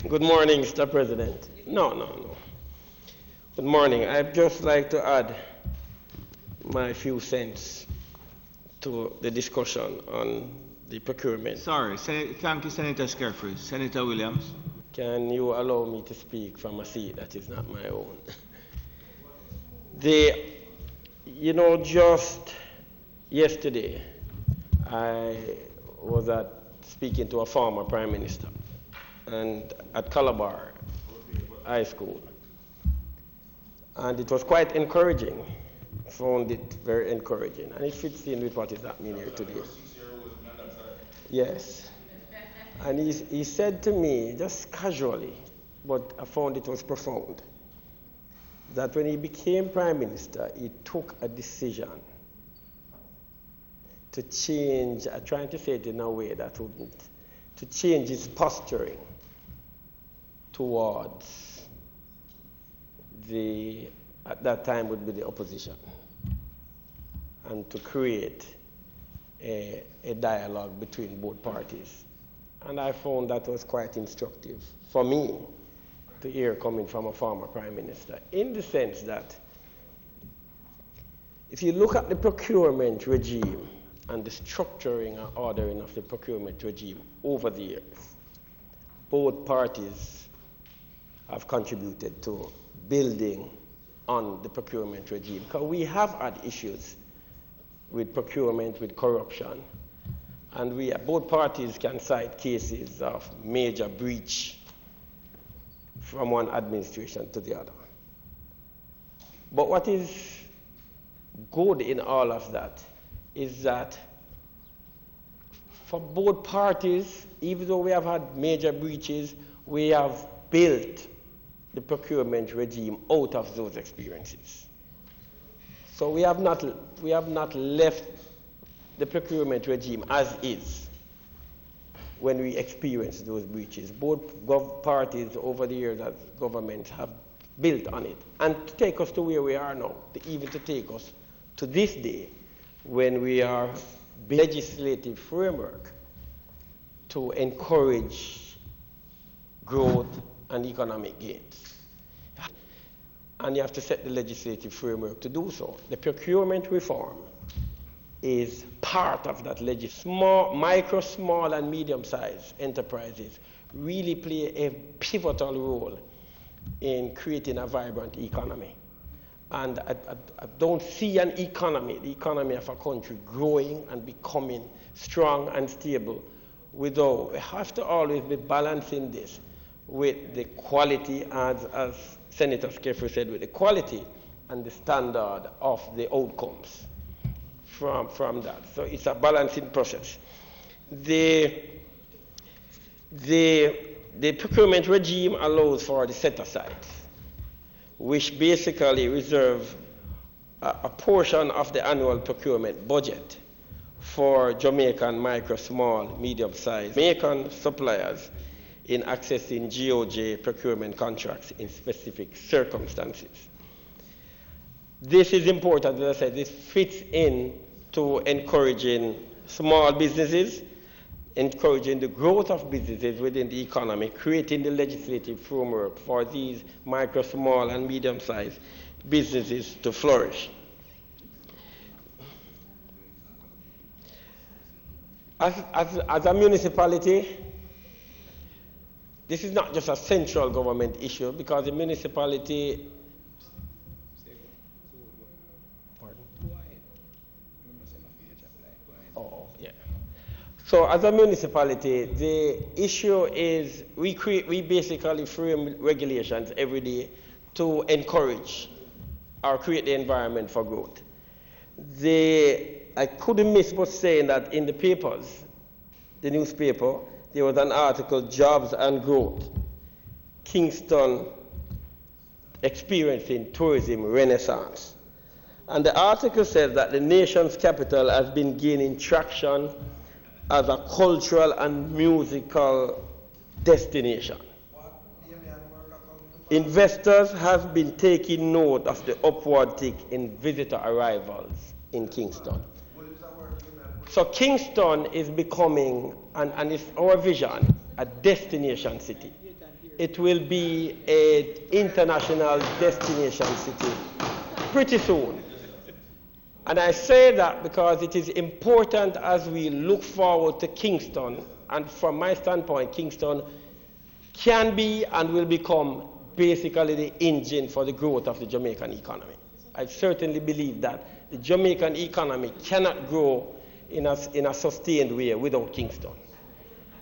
Good morning, Mr. President. No. Good morning. I'd just like to add my few cents to the discussion on the procurement. Sorry, thank you, Senator Scaffery. Senator Williams. Can you allow me to speak from a seat that is not my own? Just yesterday, I was speaking to a former Prime Minister and at Calabar High School. And it was quite encouraging. Found it very encouraging. And it fits in with what is happening here today. Yes. And he said to me, just casually, but I found it was profound, that when he became Prime Minister, he took a decision to change, I'm trying to say it in a way that wouldn't, to change his posturing towards at that time would be the opposition, and to create a dialogue between both parties. And I found that was quite instructive for me to hear coming from a former Prime Minister, in the sense that if you look at the procurement regime and the structuring and ordering of the procurement regime over the years, both parties have contributed to building on the procurement regime. Because we have had issues with procurement, with corruption, and both parties can cite cases of major breach from one administration to the other. But what is good in all of that is that for both parties, even though we have had major breaches, we have built the procurement regime out of those experiences. So we have not left the procurement regime as is when we experience those breaches. Both parties over the years as governments have built on it. And to take us to where we are now, even to take us to this day, when we are legislative framework to encourage growth and economic gains. And you have to set the legislative framework to do so. The procurement reform is part of that legislation. Micro, small, and medium-sized enterprises really play a pivotal role in creating a vibrant economy. And I don't see the economy of a country growing and becoming strong and stable without, we have to always be balancing this with the quality, as Senator Skeffrey said, with the quality and the standard of the outcomes from that. So it's a balancing process. The procurement regime allows for the set-asides, which basically reserve a portion of the annual procurement budget for Jamaican micro, small, medium-sized Jamaican suppliers in accessing GOJ procurement contracts in specific circumstances. This is important, as I said, this fits in to encouraging small businesses, encouraging the growth of businesses within the economy, creating the legislative framework for these micro, small, and medium-sized businesses to flourish. As a municipality, this is not just a central government issue, because the municipality So as a municipality, the issue is we basically frame regulations every day to encourage or create the environment for growth. I couldn't miss but saying that in the papers, the newspaper, there was an article, Jobs and Growth, Kingston Experiencing Tourism Renaissance. And the article says that the nation's capital has been gaining traction as a cultural and musical destination. Investors have been taking note of the upward tick in visitor arrivals in Kingston. So Kingston is becoming, and it's our vision, a destination city. It will be an international destination city pretty soon. And I say that because it is important as we look forward to Kingston, and from my standpoint, Kingston can be and will become basically the engine for the growth of the Jamaican economy. I certainly believe that the Jamaican economy cannot grow in a sustained way without Kingston,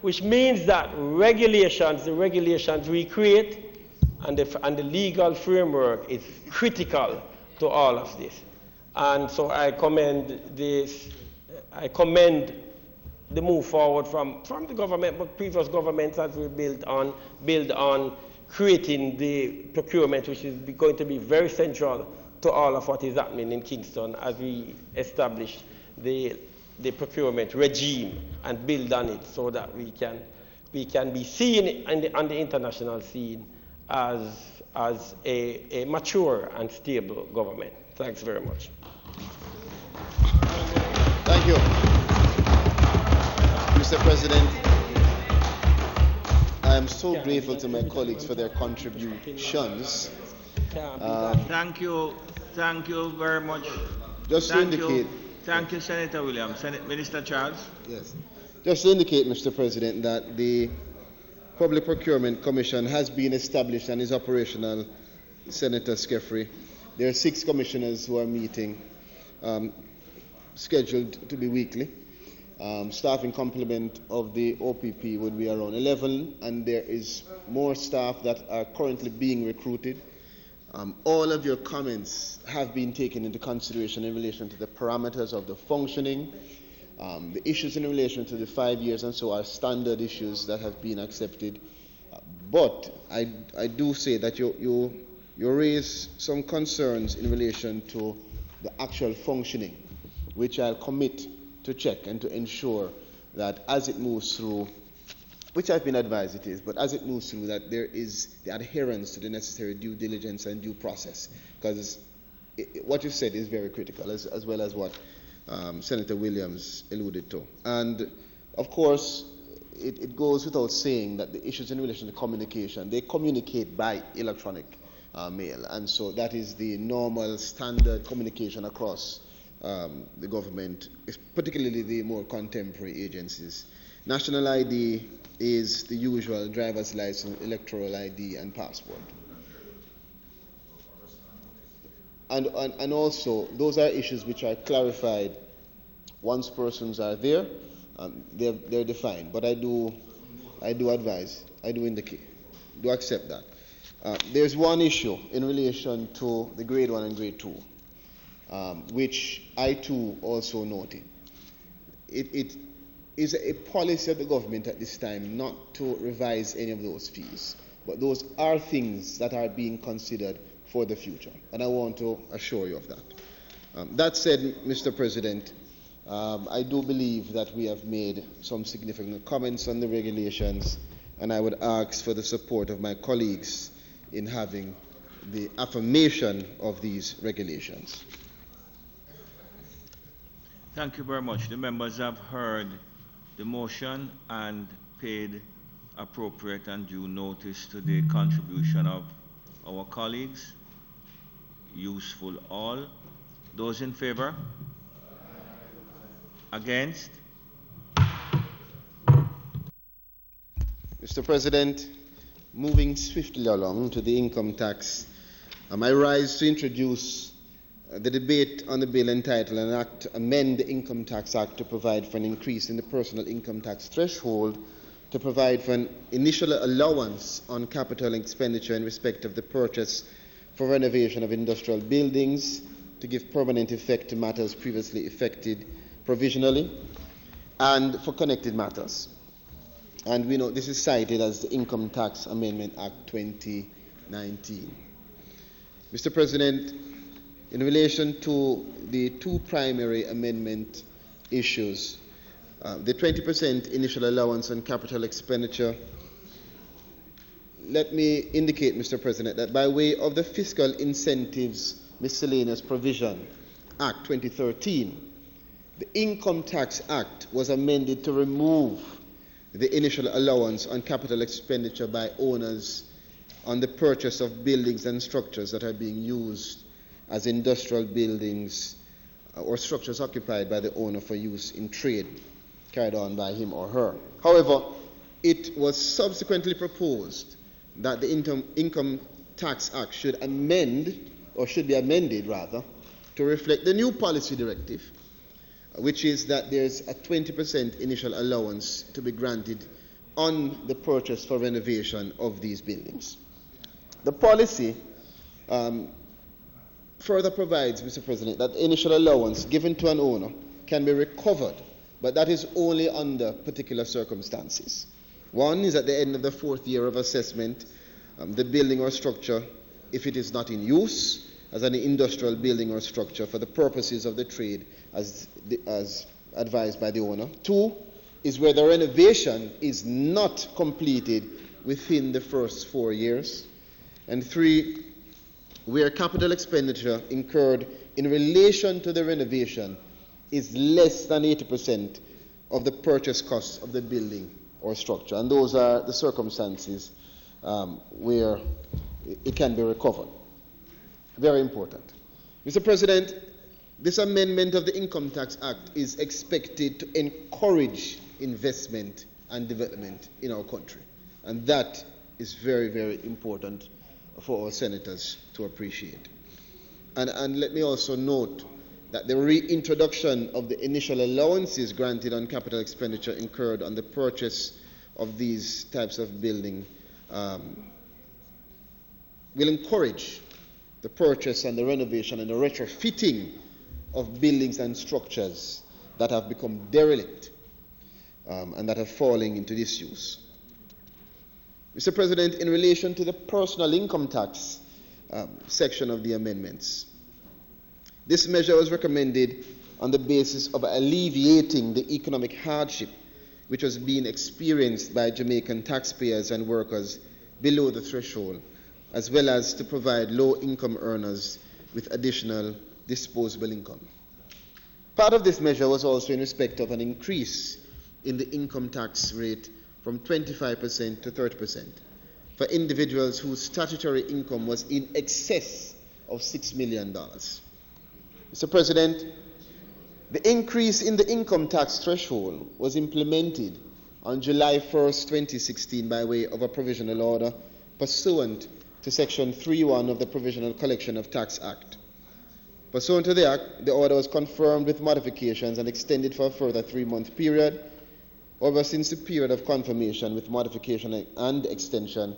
which means that the regulations we create and the legal framework is critical to all of this. And so I commend the move forward from the government, but previous governments as we build on creating the procurement, which is going to be very central to all of what is happening in Kingston as we establish the procurement regime and build on it so that we can be seen on the international scene as a mature and stable government. Thanks very much. Thank you. Mr. President, I am so grateful to my colleagues for their contributions. Thank you very much. Thank you, Senator Williams. Minister Charles? Yes. Just to indicate, Mr. President, that the Public Procurement Commission has been established and is operational, Senator Skeffrey. There are 6 commissioners who are meeting, scheduled to be weekly. Staffing complement of the OPP would be around 11, and there is more staff that are currently being recruited. All of your comments have been taken into consideration in relation to the parameters of the functioning The issues in relation to the 5 years and so are standard issues that have been accepted. But I do say that you raise some concerns in relation to the actual functioning, which I'll commit to check and to ensure that as it moves through, which I've been advised it is, but as it moves through, that there is the adherence to the necessary due diligence and due process. Because what you said is very critical, as well as what Senator Williams alluded to. And of course, it goes without saying that the issues in relation to communication, they communicate by electronic mail. And so that is the normal standard communication across the government, particularly the more contemporary agencies. National ID is the usual: driver's license, electoral ID, and passport. And also, those are issues which are clarified once persons are there. They're defined. But I do advise, I do indicate, do accept that. There's one issue in relation to the grade 1 and grade 2, which I too also noted. It is a policy of the government at this time not to revise any of those fees, but those are things that are being considered for the future, and I want to assure you of that. That said, Mr. President, I do believe that we have made some significant comments on the regulations, and I would ask for the support of my colleagues in having the affirmation of these regulations. Thank you very much. The members have heard the motion and paid appropriate and due notice to the contribution of our colleagues. Useful all. Those in favor? Against? Mr. President, moving swiftly along to the income tax, I rise to introduce the debate on the bill entitled An Act to Amend the Income Tax Act to provide for an increase in the personal income tax threshold, to provide for an initial allowance on capital expenditure in respect of the purchase for renovation of industrial buildings, to give permanent effect to matters previously effected provisionally, and for connected matters. And we know this is cited as the Income Tax Amendment Act 2019. Mr. President, in relation to the two primary amendment issues, the 20% initial allowance on capital expenditure, let me indicate, Mr. President, that by way of the Fiscal Incentives Miscellaneous Provision Act 2013, the Income Tax Act was amended to remove the initial allowance on capital expenditure by owners on the purchase of buildings and structures that are being used as industrial buildings or structures occupied by the owner for use in trade carried on by him or her. However, it was subsequently proposed that the Income Tax Act should be amended rather, to reflect the new policy directive, which is that there's a 20% initial allowance to be granted on the purchase for renovation of these buildings. The policy further provides, Mr. President, that the initial allowance given to an owner can be recovered, but that is only under particular circumstances. One is at the end of the 4th year of assessment, the building or structure, if it is not in use as an industrial building or structure for the purposes of the trade as advised by the owner. 2 is where the renovation is not completed within the first 4 years. And 3, where capital expenditure incurred in relation to the renovation is less than 80% of the purchase cost of the building or structure. And those are the circumstances where it can be recovered. Very important. Mr. President, this amendment of the Income Tax Act is expected to encourage investment and development in our country. And that is very, very important for our senators to appreciate. And let me also note that the reintroduction of the initial allowances granted on capital expenditure incurred on the purchase of these types of building will encourage the purchase and the renovation and the retrofitting of buildings and structures that have become derelict and that are falling into disuse. Mr. President, in relation to the personal income tax section of the amendments, this measure was recommended on the basis of alleviating the economic hardship which was being experienced by Jamaican taxpayers and workers below the threshold, as well as to provide low-income earners with additional disposable income. Part of this measure was also in respect of an increase in the income tax rate from 25% to 30% for individuals whose statutory income was in excess of $6 million. Mr. President, the increase in the income tax threshold was implemented on July 1st, 2016 by way of a provisional order pursuant to Section 3.1 of the Provisional Collection of Tax Act. Pursuant to the Act, the order was confirmed with modifications and extended for a further 3-month period. However, since the period of confirmation with modification and extension,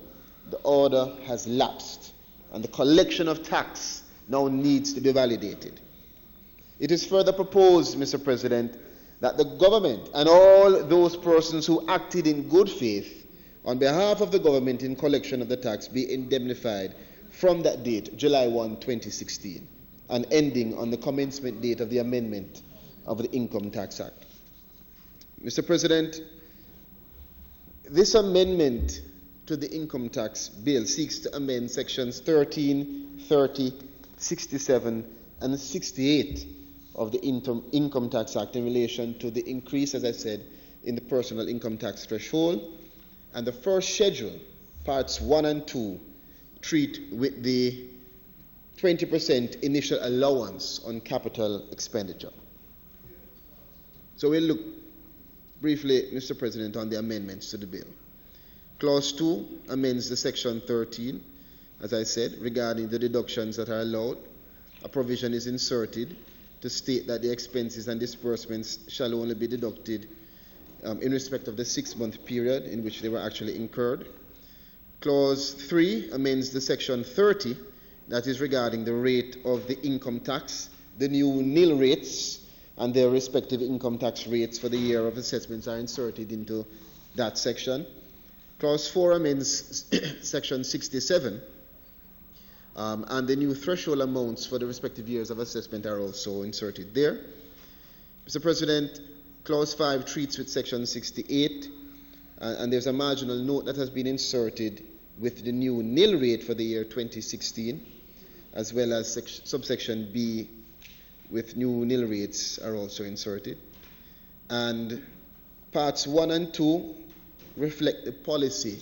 the order has lapsed and the collection of tax now needs to be validated. It is further proposed, Mr. President, that the government and all those persons who acted in good faith on behalf of the government in collection of the tax be indemnified from that date, July 1, 2016, and ending on the commencement date of the amendment of the Income Tax Act. Mr. President, this amendment to the Income Tax Bill seeks to amend Sections 13, 30, 67, and 68 of the Income Tax Act in relation to the increase, as I said, in the personal income tax threshold. And the first schedule, parts 1 and 2, treat with the 20% initial allowance on capital expenditure. So we'll look briefly, Mr. President, on the amendments to the bill. Clause 2 amends the Section 13, as I said, regarding the deductions that are allowed. A provision is inserted to state that the expenses and disbursements shall only be deducted in respect of the 6-month period in which they were actually incurred. Clause 3 amends the Section 30, that is regarding the rate of the income tax. The new nil rates and their respective income tax rates for the year of assessments are inserted into that section. Clause 4 amends Section 67, and the new threshold amounts for the respective years of assessment are also inserted there. Mr. President, Clause 5 treats with Section 68, and there's a marginal note that has been inserted with the new nil rate for the year 2016, as well as subsection B with new nil rates are also inserted. And parts 1 and 2 reflect the policy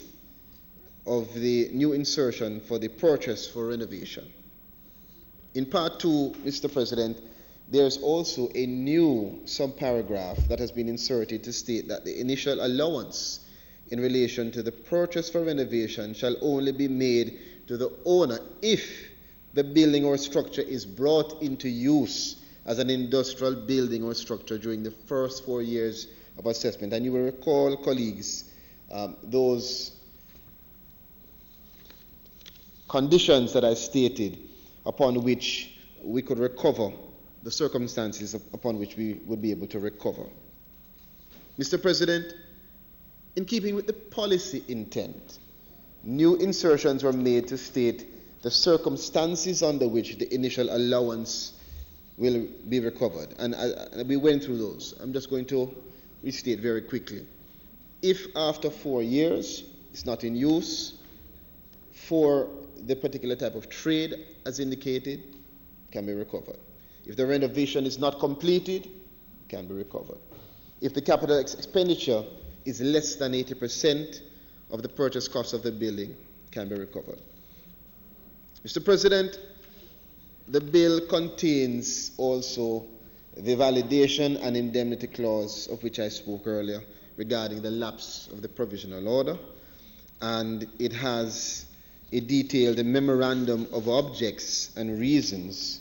of the new insertion for the purchase for renovation. In part 2, Mr. President, there's also a new subparagraph that has been inserted to state that the initial allowance in relation to the purchase for renovation shall only be made to the owner if the building or structure is brought into use as an industrial building or structure during the first 4 years of assessment. And you will recall, colleagues, those conditions that I stated upon which we could recover, the circumstances upon which we would be able to recover. Mr. President, in keeping with the policy intent, new insertions were made to state the circumstances under which the initial allowance will be recovered. And we went through those. I'm just going to restate very quickly. If after 4 years it's not in use for the particular type of trade as indicated, can be recovered. If the renovation is not completed, can be recovered. If the capital expenditure is less than 80% of the purchase cost of the building, can be recovered. Mr. President, the bill contains also the validation and indemnity clause of which I spoke earlier regarding the lapse of the provisional order, and it has a detailed memorandum of objects and reasons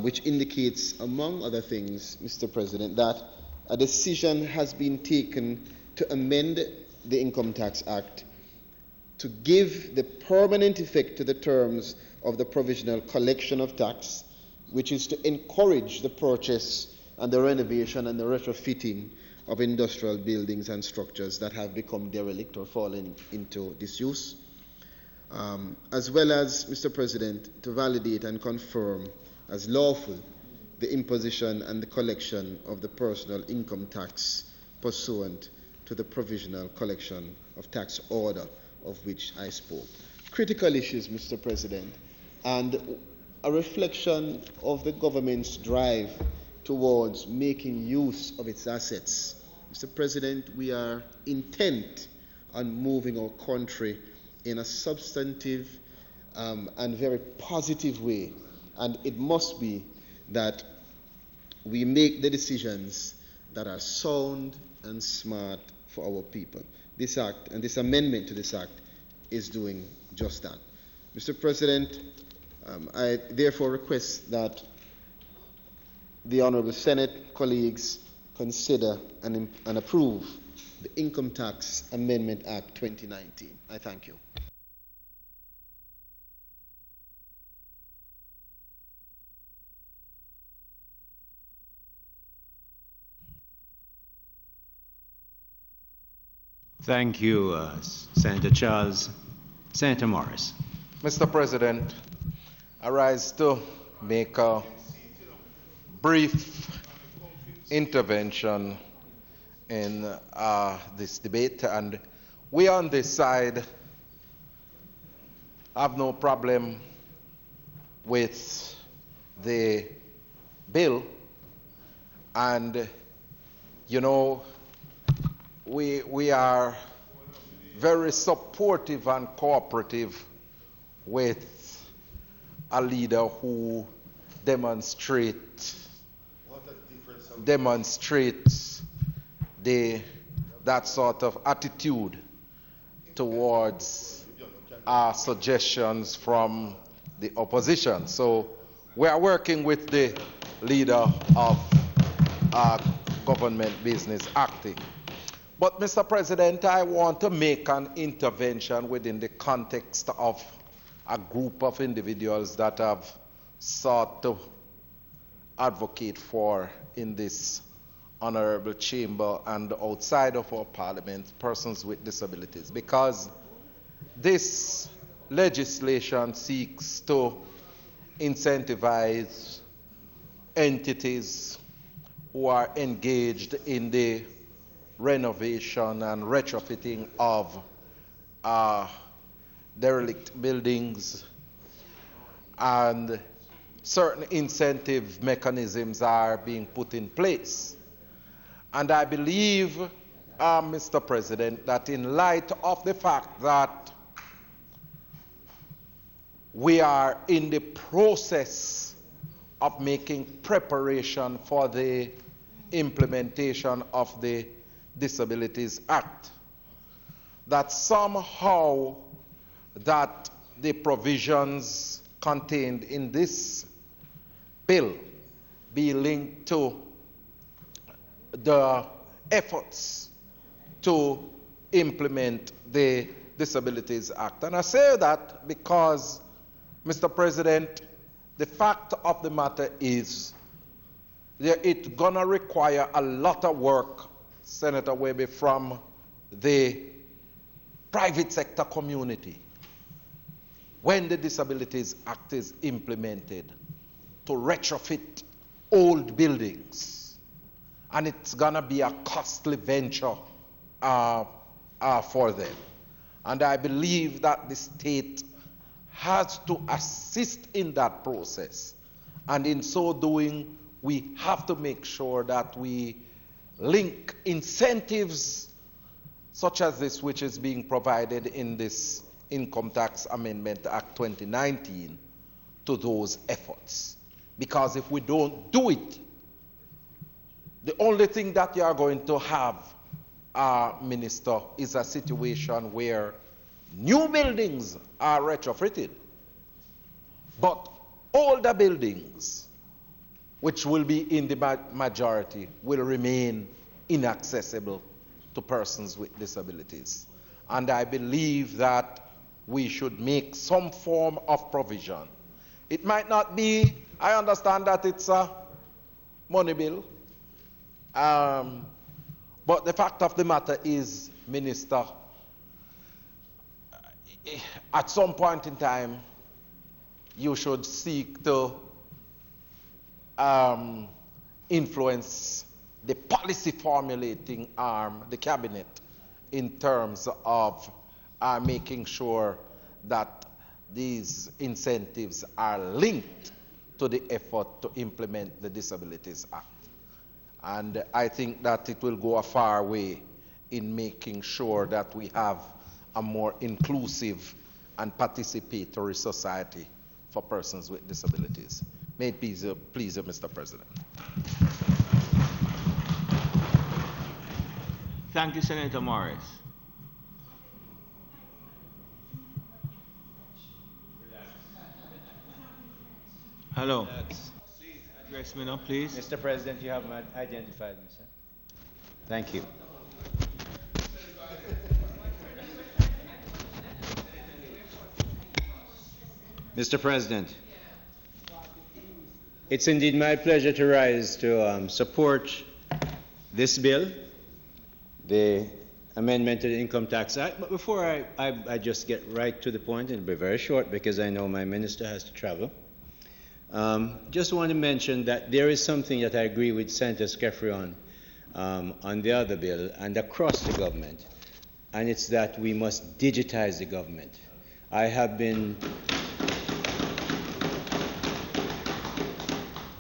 which indicates, among other things, Mr. President, that a decision has been taken to amend the Income Tax Act to give the permanent effect to the terms of the provisional collection of tax, which is to encourage the purchase and the renovation and the retrofitting of industrial buildings and structures that have become derelict or fallen into disuse, as well as, Mr. President, to validate and confirm as lawful the imposition and the collection of the personal income tax pursuant to the provisional collection of tax order of which I spoke. Critical issues, Mr. President, and a reflection of the government's drive towards making use of its assets. Mr. President, we are intent on moving our country in a substantive and very positive way, and it must be that we make the decisions that are sound and smart for our people. This act and this amendment to this act is doing just that. Mr. President, I therefore request that the Honourable Senate colleagues consider and approve the Income Tax Amendment Act 2019. I thank you. Thank you, Senator Charles. Senator Morris. Mr. President, I rise to make a brief intervention in this debate, and we on this side have no problem with the bill, and you know, we are very supportive and cooperative with a leader who demonstrates that sort of attitude towards our suggestions from the opposition. So we are working with the leader of government business acting. But, Mr. President, I want to make an intervention within the context of a group of individuals that have sought to advocate for in this honorable chamber and outside of our parliament, persons with disabilities, because this legislation seeks to incentivize entities who are engaged in the renovation and retrofitting of derelict buildings, and certain incentive mechanisms are being put in place. And I believe, Mr. President, that in light of the fact that we are in the process of making preparation for the implementation of the Disabilities Act, that somehow that the provisions contained in this bill be linked to the efforts to implement the Disabilities Act. And I say that because, Mr. President, the fact of the matter is that it's going to require a lot of work, Senator Webby, from the private sector community when the Disabilities Act is implemented to retrofit old buildings. And it's going to be a costly venture for them. And I believe that the state has to assist in that process. And in so doing, we have to make sure that we link incentives such as this, which is being provided in this Income Tax Amendment Act 2019, to those efforts. Because if we don't do it, the only thing that you are going to have, Minister, is a situation where new buildings are retrofitted, but older buildings, which will be in the majority, will remain inaccessible to persons with disabilities. And I believe that we should make some form of provision. It might not be, I understand that it's a money bill, But the fact of the matter is, Minister, at some point in time, you should seek to influence the policy formulating arm, the cabinet, in terms of making sure that these incentives are linked to the effort to implement the Disabilities Act. And I think that it will go a far way in making sure that we have a more inclusive and participatory society for persons with disabilities. May it please you, Mr. President. Thank you, Senator Morris. Hello. Please address me now, please. Mr. President, you have identified me, sir. Thank you. Mr. President, it's indeed my pleasure to rise to support this bill, the amendment to the Income Tax Act. But before I just get right to the point, and it'll be very short because I know my minister has to travel. Just want to mention that there is something that I agree with Senator Skeffrey on the other bill and across the government, and it's that we must digitize the government. I have been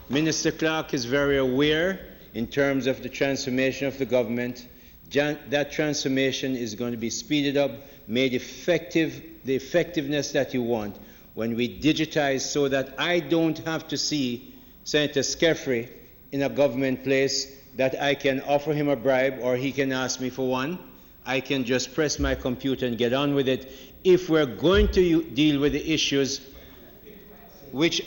Minister Clark is very aware in terms of the transformation of the government. That transformation is going to be speeded up, made effective, the effectiveness that you want when we digitize, so that I don't have to see Senator Skeffrey in a government place that I can offer him a bribe or he can ask me for one. I can just press my computer and get on with it. If we're going to deal with the issues which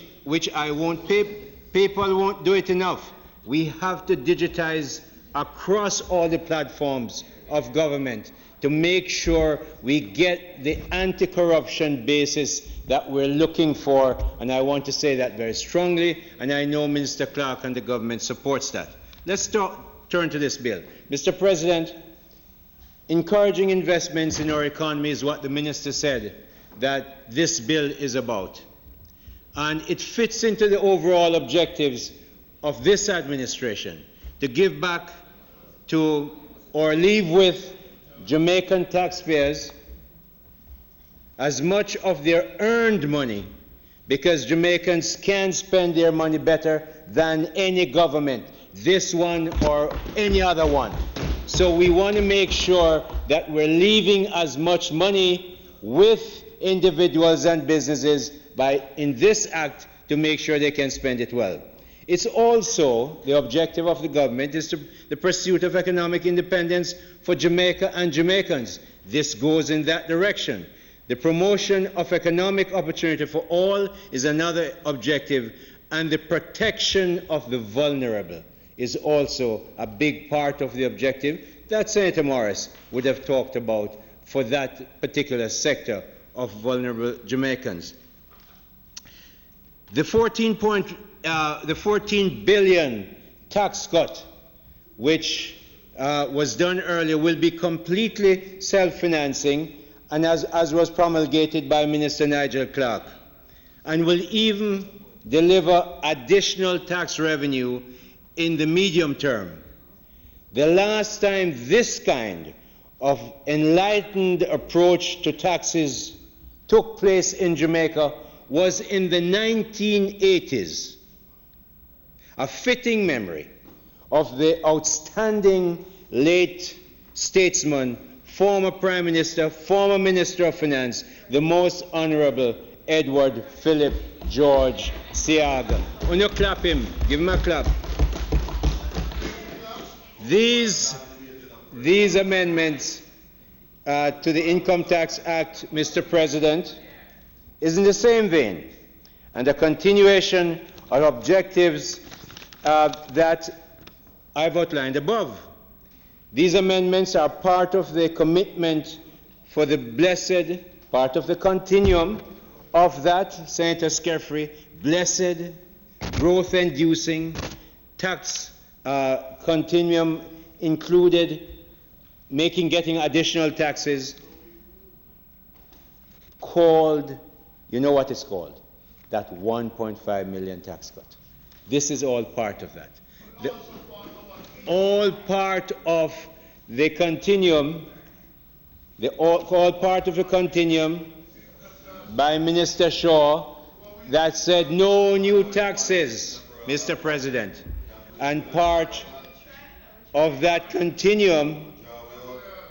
I won't pay, people won't do it enough. We have to digitize across all the platforms of government to make sure we get the anti-corruption basis that we're looking for, and I want to say that very strongly, and I know Minister Clark and the government supports that. Let's turn to this bill. Mr. President, encouraging investments in our economy is what the minister said that this bill is about. And it fits into the overall objectives of this administration to give back to or leave with Jamaican taxpayers as much of their earned money, because Jamaicans can spend their money better than any government, this one or any other one. So we want to make sure that we're leaving as much money with individuals and businesses in this act to make sure they can spend it well. It's also the objective of the government is the pursuit of economic independence for Jamaica and Jamaicans. This goes in that direction. The promotion of economic opportunity for all is another objective, and the protection of the vulnerable is also a big part of the objective that Senator Morris would have talked about for that particular sector of vulnerable Jamaicans. The 14 billion tax cut, which was done earlier, will be completely self-financing, and as was promulgated by Minister Nigel Clark, and will even deliver additional tax revenue in the medium term. The last time this kind of enlightened approach to taxes took place in Jamaica was in the 1980s. A fitting memory of the outstanding late statesman, former Prime Minister, former Minister of Finance, the Most Honourable Edward Philip George Seaga. When you clap him, give him a clap. These amendments to the Income Tax Act, Mr. President, is in the same vein and a continuation of objectives that I've outlined above. These amendments are part of the commitment for the blessed, part of the continuum of that, Senator Skeffrey, blessed, growth-inducing tax continuum included getting additional taxes called, you know what it's called? That 1.5 million tax cut. This is all part of that. All part of the continuum, all part of the continuum by Minister Shaw that said no new taxes, Mr. President. And part of that continuum,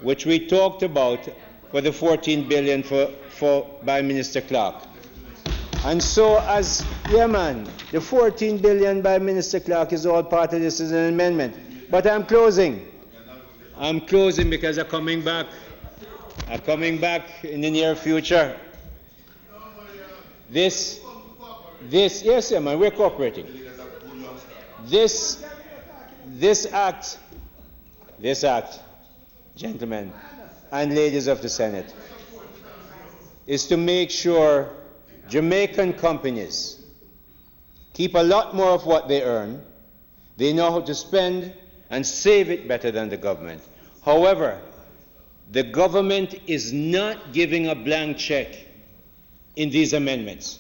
which we talked about, for the 14 billion by Minister Clark. And so the 14 billion by Minister Clark is all part of this as an amendment. But I'm closing. I'm closing because I'm coming back. I'm coming back in the near future. Yes, man, we're cooperating. This act, gentlemen and ladies of the Senate, is to make sure Jamaican companies keep a lot more of what they earn. They know how to spend and save it better than the government. However, the government is not giving a blank check in these amendments.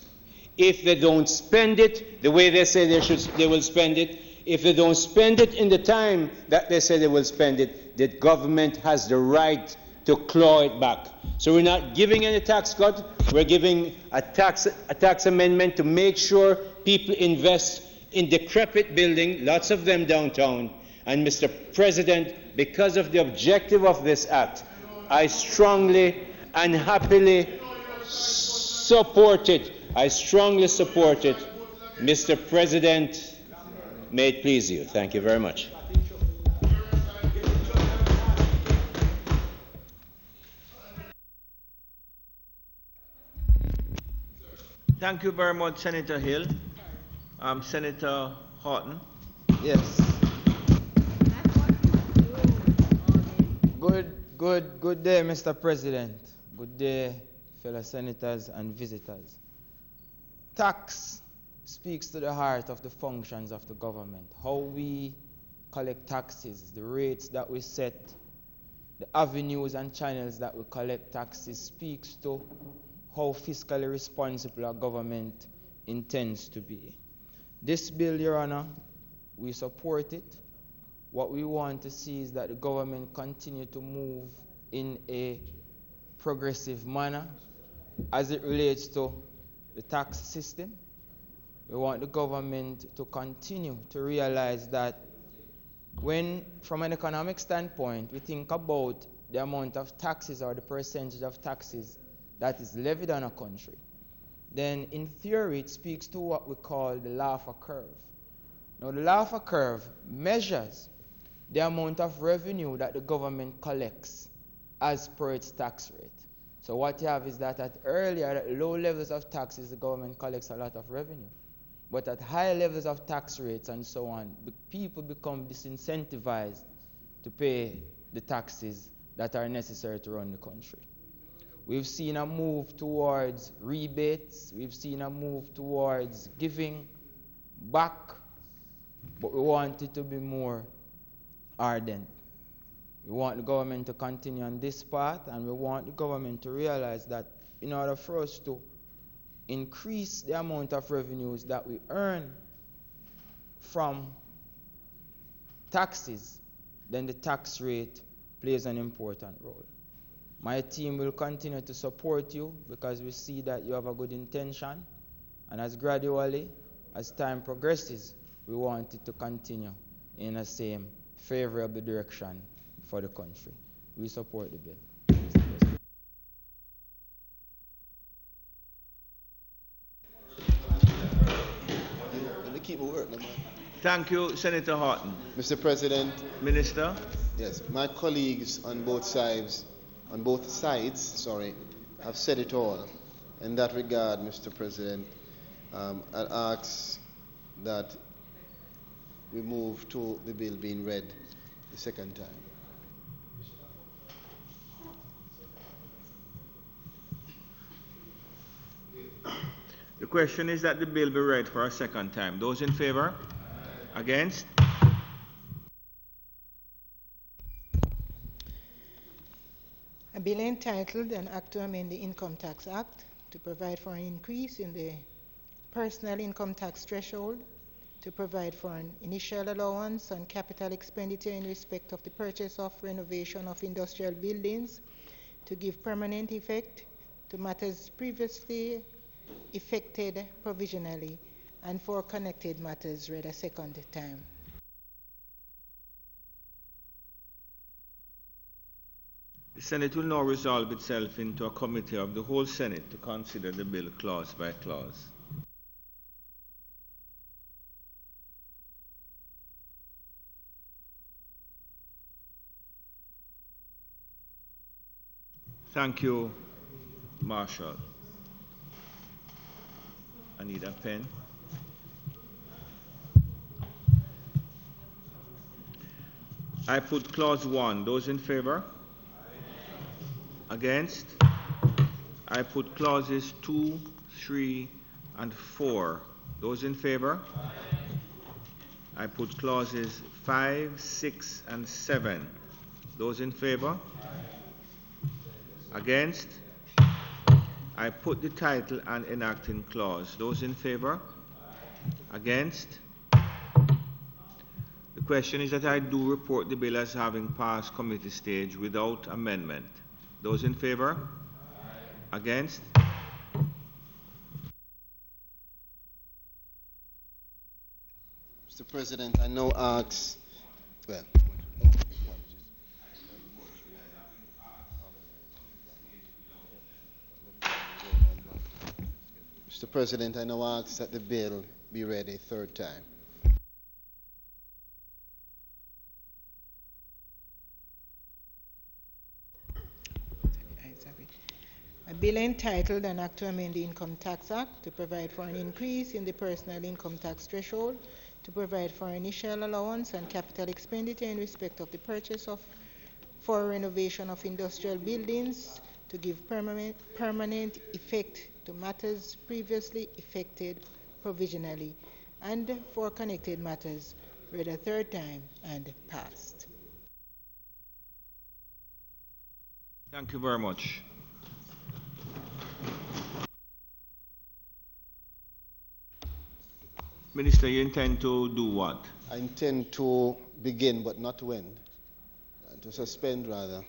If they don't spend it the way they say they will spend it, if they don't spend it in the time that they say they will spend it, the government has the right to claw it back. So we're not giving any tax cut, we're giving a tax amendment to make sure people invest in decrepit buildings, lots of them downtown. And Mr. President, because of the objective of this act, I strongly and happily support it. I strongly support it. Mr. President, may it please you. Thank you very much. Thank you very much, Senator Hill. Senator Horton. Yes. Good day, Mr. President. Good day, fellow senators and visitors. Tax speaks to the heart of the functions of the government. How we collect taxes, the rates that we set, the avenues and channels that we collect taxes speaks to how fiscally responsible our government intends to be. This bill, Your Honor, we support it. What we want to see is that the government continue to move in a progressive manner as it relates to the tax system. We want the government to continue to realize that when, from an economic standpoint, we think about the amount of taxes or the percentage of taxes that is levied on a country, then in theory it speaks to what we call the Laffer curve. Now the Laffer curve measures the amount of revenue that the government collects as per its tax rate. So what you have is that at low levels of taxes, the government collects a lot of revenue. But at high levels of tax rates and so on, people become disincentivized to pay the taxes that are necessary to run the country. We've seen a move towards rebates. We've seen a move towards giving back, but we want it to be more ardent. We want the government to continue on this path, and we want the government to realize that in order for us to increase the amount of revenues that we earn from taxes, then the tax rate plays an important role. My team will continue to support you because we see that you have a good intention, and as gradually, as time progresses, we want it to continue in the same favorable direction for the country. We support the bill. Thank you, Senator Horton. Mr. President. Minister. Yes, my colleagues on both sides, have said it all. In that regard, Mr. President, I ask that we move to the bill being read the second time. The question is that the bill be read for a second time. Those in favor? Against? bill entitled An Act to Amend the Income Tax Act to provide for an increase in the personal income tax threshold, to provide for an initial allowance on capital expenditure in respect of the purchase of renovation of industrial buildings, to give permanent effect to matters previously effected provisionally, and for connected matters read a second time. The Senate will now resolve itself into a committee of the whole Senate to consider the bill clause by clause. Thank you, Marshall. I need a pen. I put clause 1. Those in favor? Against? I put clauses 2, 3, and 4. Those in favor? I put clauses 5, 6, and 7. Those in favor? Against? I put the title and enacting clause. Those in favor? Against? The question is that I do report the bill as having passed committee stage without amendment. Those in favor? Against? Mr. President, I now ask, Mr. President, I now ask that the bill be read a third time. A bill entitled An Act to Amend the Income Tax Act to provide for an increase in the personal income tax threshold, to provide for initial allowance and capital expenditure in respect of the purchase of for renovation of industrial buildings, to give permanent effect to matters previously effected provisionally, and for connected matters read a third time and passed. Thank you very much. Minister, you intend to do what? I intend to begin, but not to end, to suspend rather,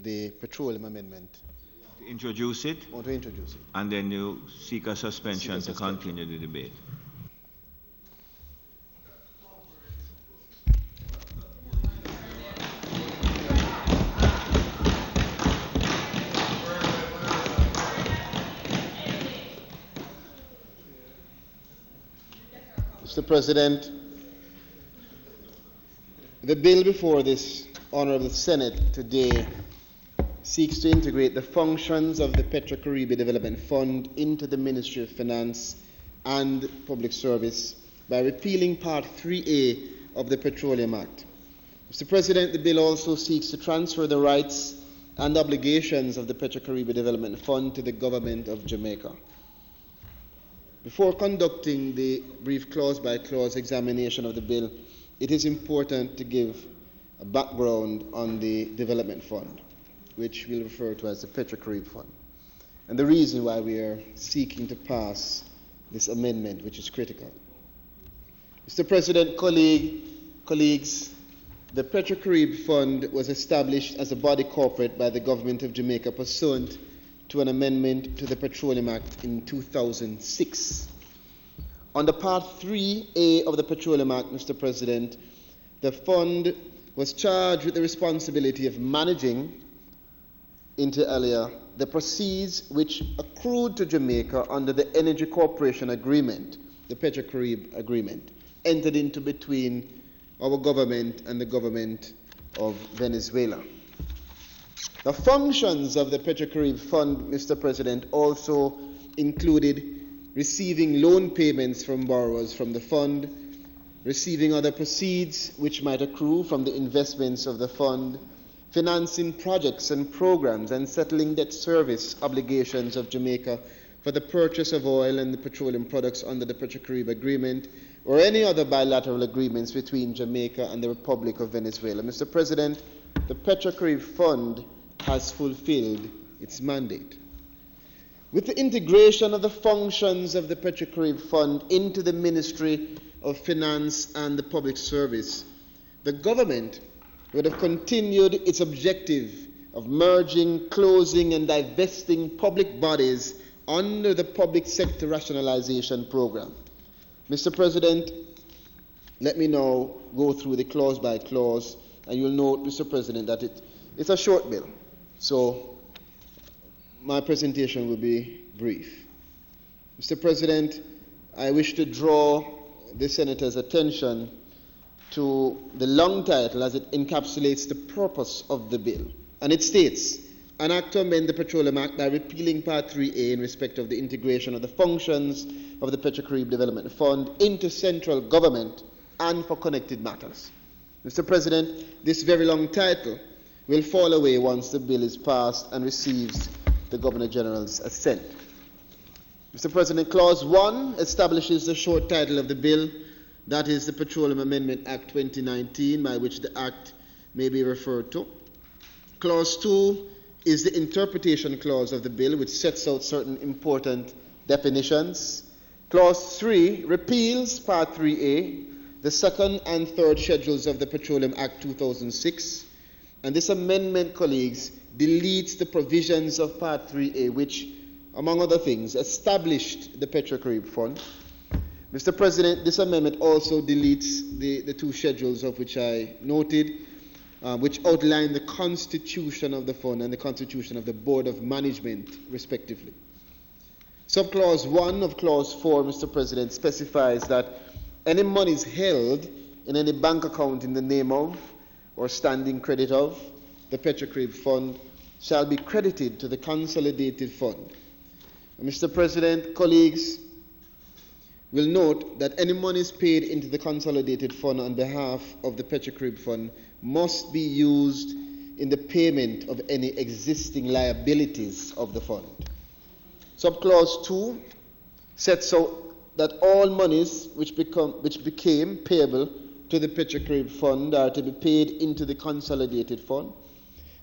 the Petroleum Amendment. To introduce it? Or to introduce it. And then you seek a suspension to continue the debate. Mr. President, the bill before this Honourable Senate today seeks to integrate the functions of the Petro-Caribbean Development Fund into the Ministry of Finance and Public Service by repealing Part 3A of the Petroleum Act. Mr. President, the bill also seeks to transfer the rights and obligations of the Petro-Caribbean Development Fund to the Government of Jamaica. Before conducting the brief clause-by-clause examination of the bill, it is important to give a background on the Development Fund, which we'll refer to as the Petro-Caribbean Fund, and the reason why we are seeking to pass this amendment, which is critical. Mr. President, colleagues, the Petro-Caribbean Fund was established as a body corporate by the Government of Jamaica pursuant to an amendment to the Petroleum Act in 2006. Under Part 3A of the Petroleum Act, Mr. President, the fund was charged with the responsibility of managing, inter alia, the proceeds which accrued to Jamaica under the Energy Corporation Agreement, the Petro-Caribbean Agreement, entered into between our government and the government of Venezuela. The functions of the Petro-Caribbean Fund, Mr. President, also included receiving loan payments from borrowers from the fund, receiving other proceeds which might accrue from the investments of the fund, financing projects and programs, and settling debt service obligations of Jamaica for the purchase of oil and the petroleum products under the Petro-Caribbean Agreement or any other bilateral agreements between Jamaica and the Republic of Venezuela. Mr. President, the Petro-Caribbean Fund has fulfilled its mandate. With the integration of the functions of the Petrocarib Fund into the Ministry of Finance and the Public Service, the government would have continued its objective of merging, closing, and divesting public bodies under the Public Sector Rationalization Program. Mr. President, let me now go through the clause by clause, and you'll note, Mr. President, that it's a short bill, so my presentation will be brief. Mr. President, I wish to draw the Senator's attention to the long title as it encapsulates the purpose of the bill. And it states, an act to amend the Petroleum Act by repealing Part 3A in respect of the integration of the functions of the Petrocarib Development Fund into central government and for connected matters. Mr. President, this very long title will fall away once the bill is passed and receives the Governor General's assent. Mr. President, Clause 1 establishes the short title of the bill, that is the Petroleum Amendment Act 2019, by which the Act may be referred to. Clause 2 is the interpretation clause of the bill, which sets out certain important definitions. Clause 3 repeals Part 3A, the second and third schedules of the Petroleum Act 2006, and this amendment, colleagues, deletes the provisions of Part 3A, which, among other things, established the Petrocarib Fund. Mr. President, this amendment also deletes the two schedules of which I noted, which outline the constitution of the fund and the constitution of the Board of Management, respectively. Subclause 1 of Clause 4, Mr. President, specifies that any monies held in any bank account in the name of or standing credit of the Petrocarib Fund shall be credited to the consolidated fund. Mr. President, colleagues will note that any monies paid into the consolidated fund on behalf of the Petrocarib Fund must be used in the payment of any existing liabilities of the fund. Subclause 2 sets out that all monies which became payable to the Petrocarib Fund are to be paid into the consolidated fund,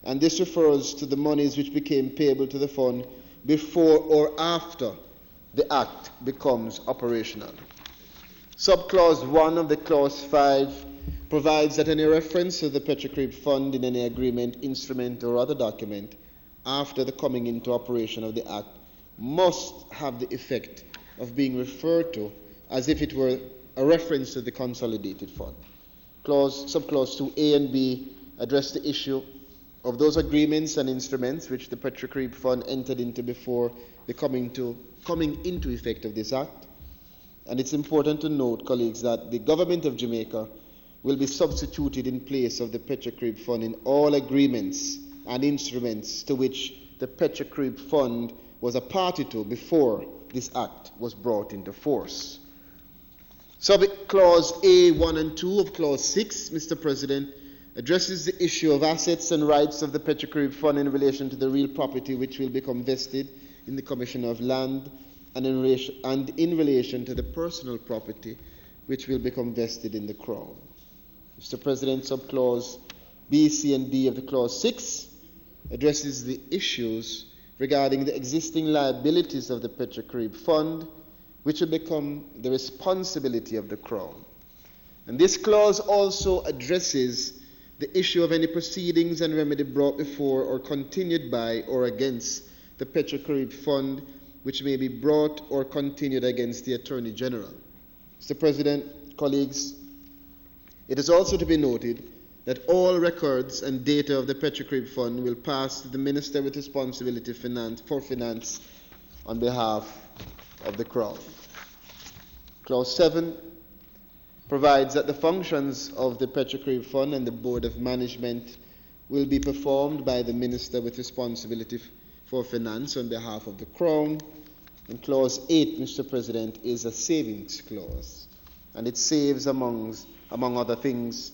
and this refers to the monies which became payable to the fund before or after the Act becomes operational. Subclause 1 of the Clause 5 provides that any reference to the Petrocarib Fund in any agreement, instrument, or other document after the coming into operation of the Act must have the effect of being referred to as if it were a reference to the consolidated fund. Subclause 2A and B address the issue of those agreements and instruments which the Petrocarib Fund entered into before the coming into effect of this Act. And it's important to note, colleagues, that the government of Jamaica will be substituted in place of the Petrocarib Fund in all agreements and instruments to which the Petrocarib Fund was a party to before this Act was brought into force. Subclause A, 1 and 2 of Clause 6, Mr. President, addresses the issue of assets and rights of the Petrocarib Fund in relation to the real property which will become vested in the Commission of Land and in relation to the personal property which will become vested in the Crown. Mr. President, subclause B, C, and D of the Clause 6 addresses the issues regarding the existing liabilities of the Petrocarib Fund, which will become the responsibility of the Crown. And this clause also addresses the issue of any proceedings and remedy brought before or continued by or against the Petrocarib Fund, which may be brought or continued against the Attorney General. Mr. President, colleagues, it is also to be noted that all records and data of the Petrocarib Fund will pass to the Minister with responsibility for finance on behalf of the Crown. Clause 7 provides that the functions of the Petrocarib Fund and the Board of Management will be performed by the Minister with responsibility for finance on behalf of the Crown. And Clause 8, Mr. President, is a savings clause, and it saves, among other things,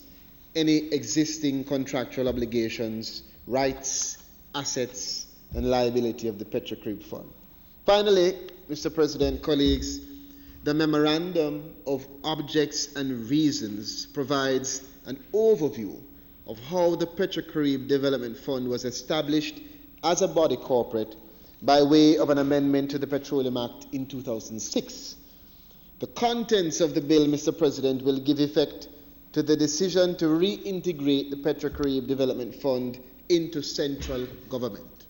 any existing contractual obligations, rights, assets, and liability of the Petrocarib Fund. Finally, Mr. President, colleagues, the Memorandum of Objects and Reasons provides an overview of how the Petrocarib Development Fund was established as a body corporate by way of an amendment to the Petroleum Act in 2006. The contents of the bill, Mr. President, will give effect to the decision to reintegrate the Petrocarib Development Fund into central government.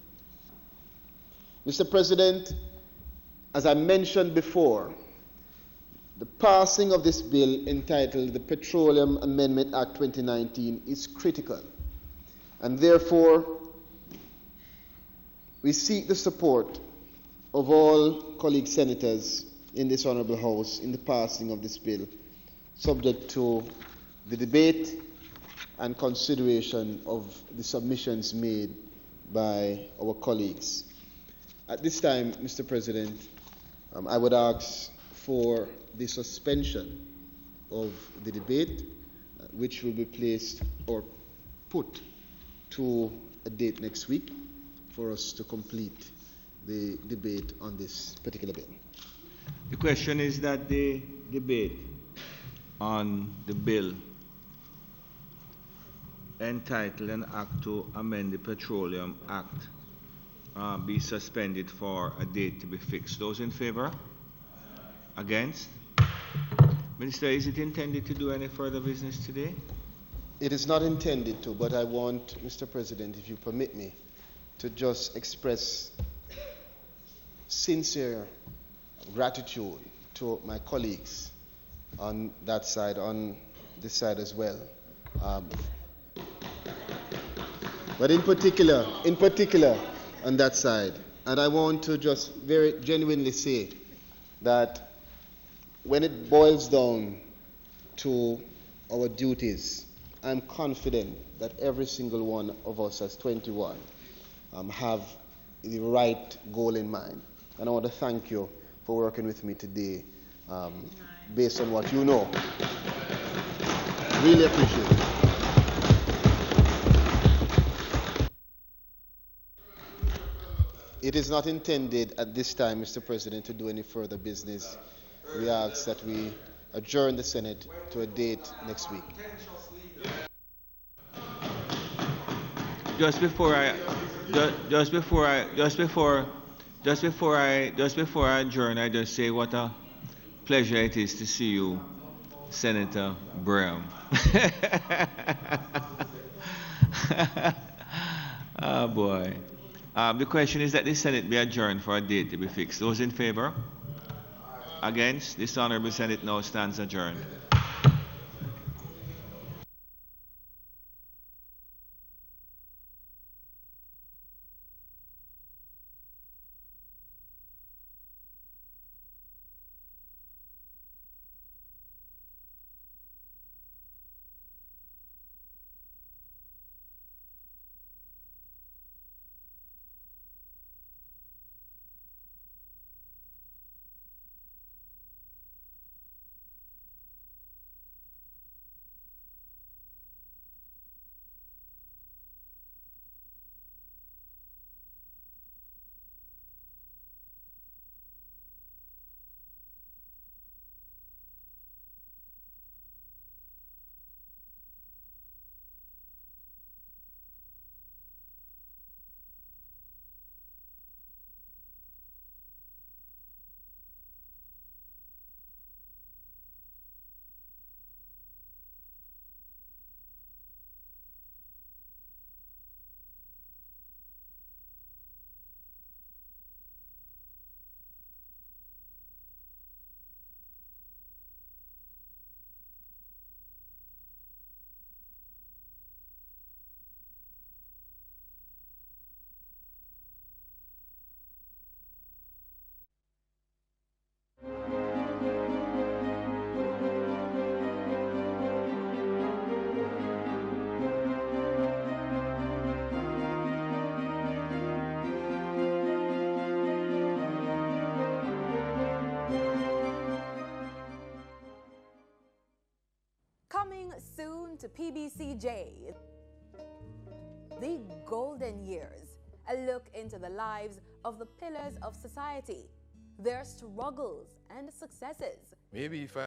Mr. President, as I mentioned before, the passing of this bill entitled the Petroleum Amendment Act 2019 is critical, and therefore we seek the support of all colleague senators in this Honourable House in the passing of this bill, subject to the debate and consideration of the submissions made by our colleagues. At this time, Mr. President, I would ask for the suspension of the debate, which will be placed or put to a date next week for us to complete the debate on this particular bill. The question is that the debate on the bill entitled an act to amend the Petroleum Act be suspended for a date to be fixed. Those in favor? Against? Minister, is it intended to do any further business today? It is not intended to, but I want, Mr. President, if you permit me, to just express sincere gratitude to my colleagues on that side, on this side as well. But in particular, on that side. And I want to just very genuinely say that when it boils down to our duties, I'm confident that every single one of us as 21 have the right goal in mind. And I want to thank you for working with me today based on what you know. Really appreciate it. It is not intended at this time, Mr. President, to do any further business. We ask that we adjourn the Senate to a date next week. Just before I adjourn, I just say what a pleasure it is to see you, Senator Brown. Oh boy. The question is that the Senate be adjourned for a date to be fixed. Those in favor? Against? This Honourable Senate now stands adjourned. Coming soon to PBCJ, the Golden Years, a look into the lives of the pillars of society, their struggles and successes. Maybe if I